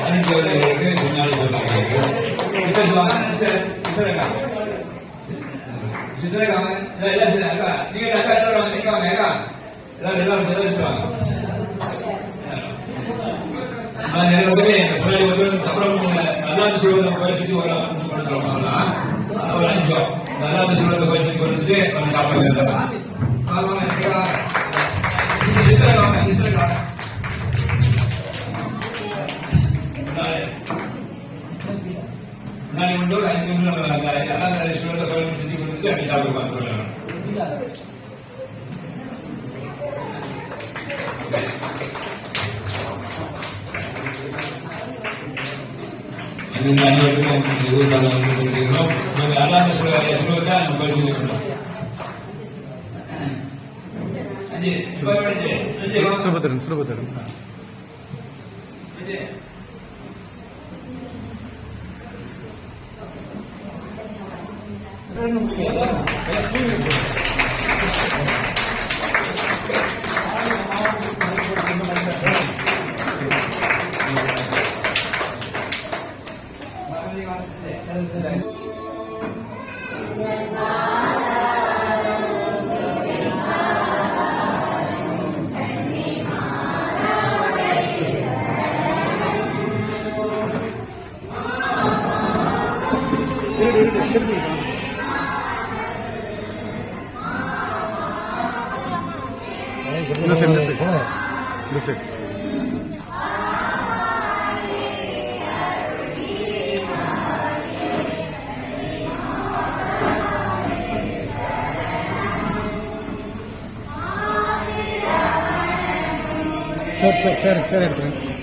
அனுப்பியவர்களுக்கு முன்னாடி போகிறார்கள். சித்தரைக்காங்க எல்லாம் செய்றாங்க. நீங்க அக்கா எல்லாரும் நீங்க வாங்க அக்கா எல்லாரும் சொல்லுவாங்க. நிறைய முன்னாடி ஒரு அப்புறம் நல்லாந்து சொல்வதை போய் சுற்றி ஒரு 5 நிமிஷம் நல்லாந்து சொல்வதை போய் சுற்றி கொடுத்துட்டு நம்ம சாப்பிட்டு முன்னாடி வந்து ஒரு 5 நிமிஷம் நல்லாந்து சொல்வதை போய் சுற்றி கொடுத்துட்டு அப்படி சாப்பிட்டு பார்த்துக்கலாம். அனைவருக்கும் அல்லாத சொல்வதை நம்ம படிச்சுக்கணும். சுலபத்தரன் சரி எடுத்துக்கிறேன்.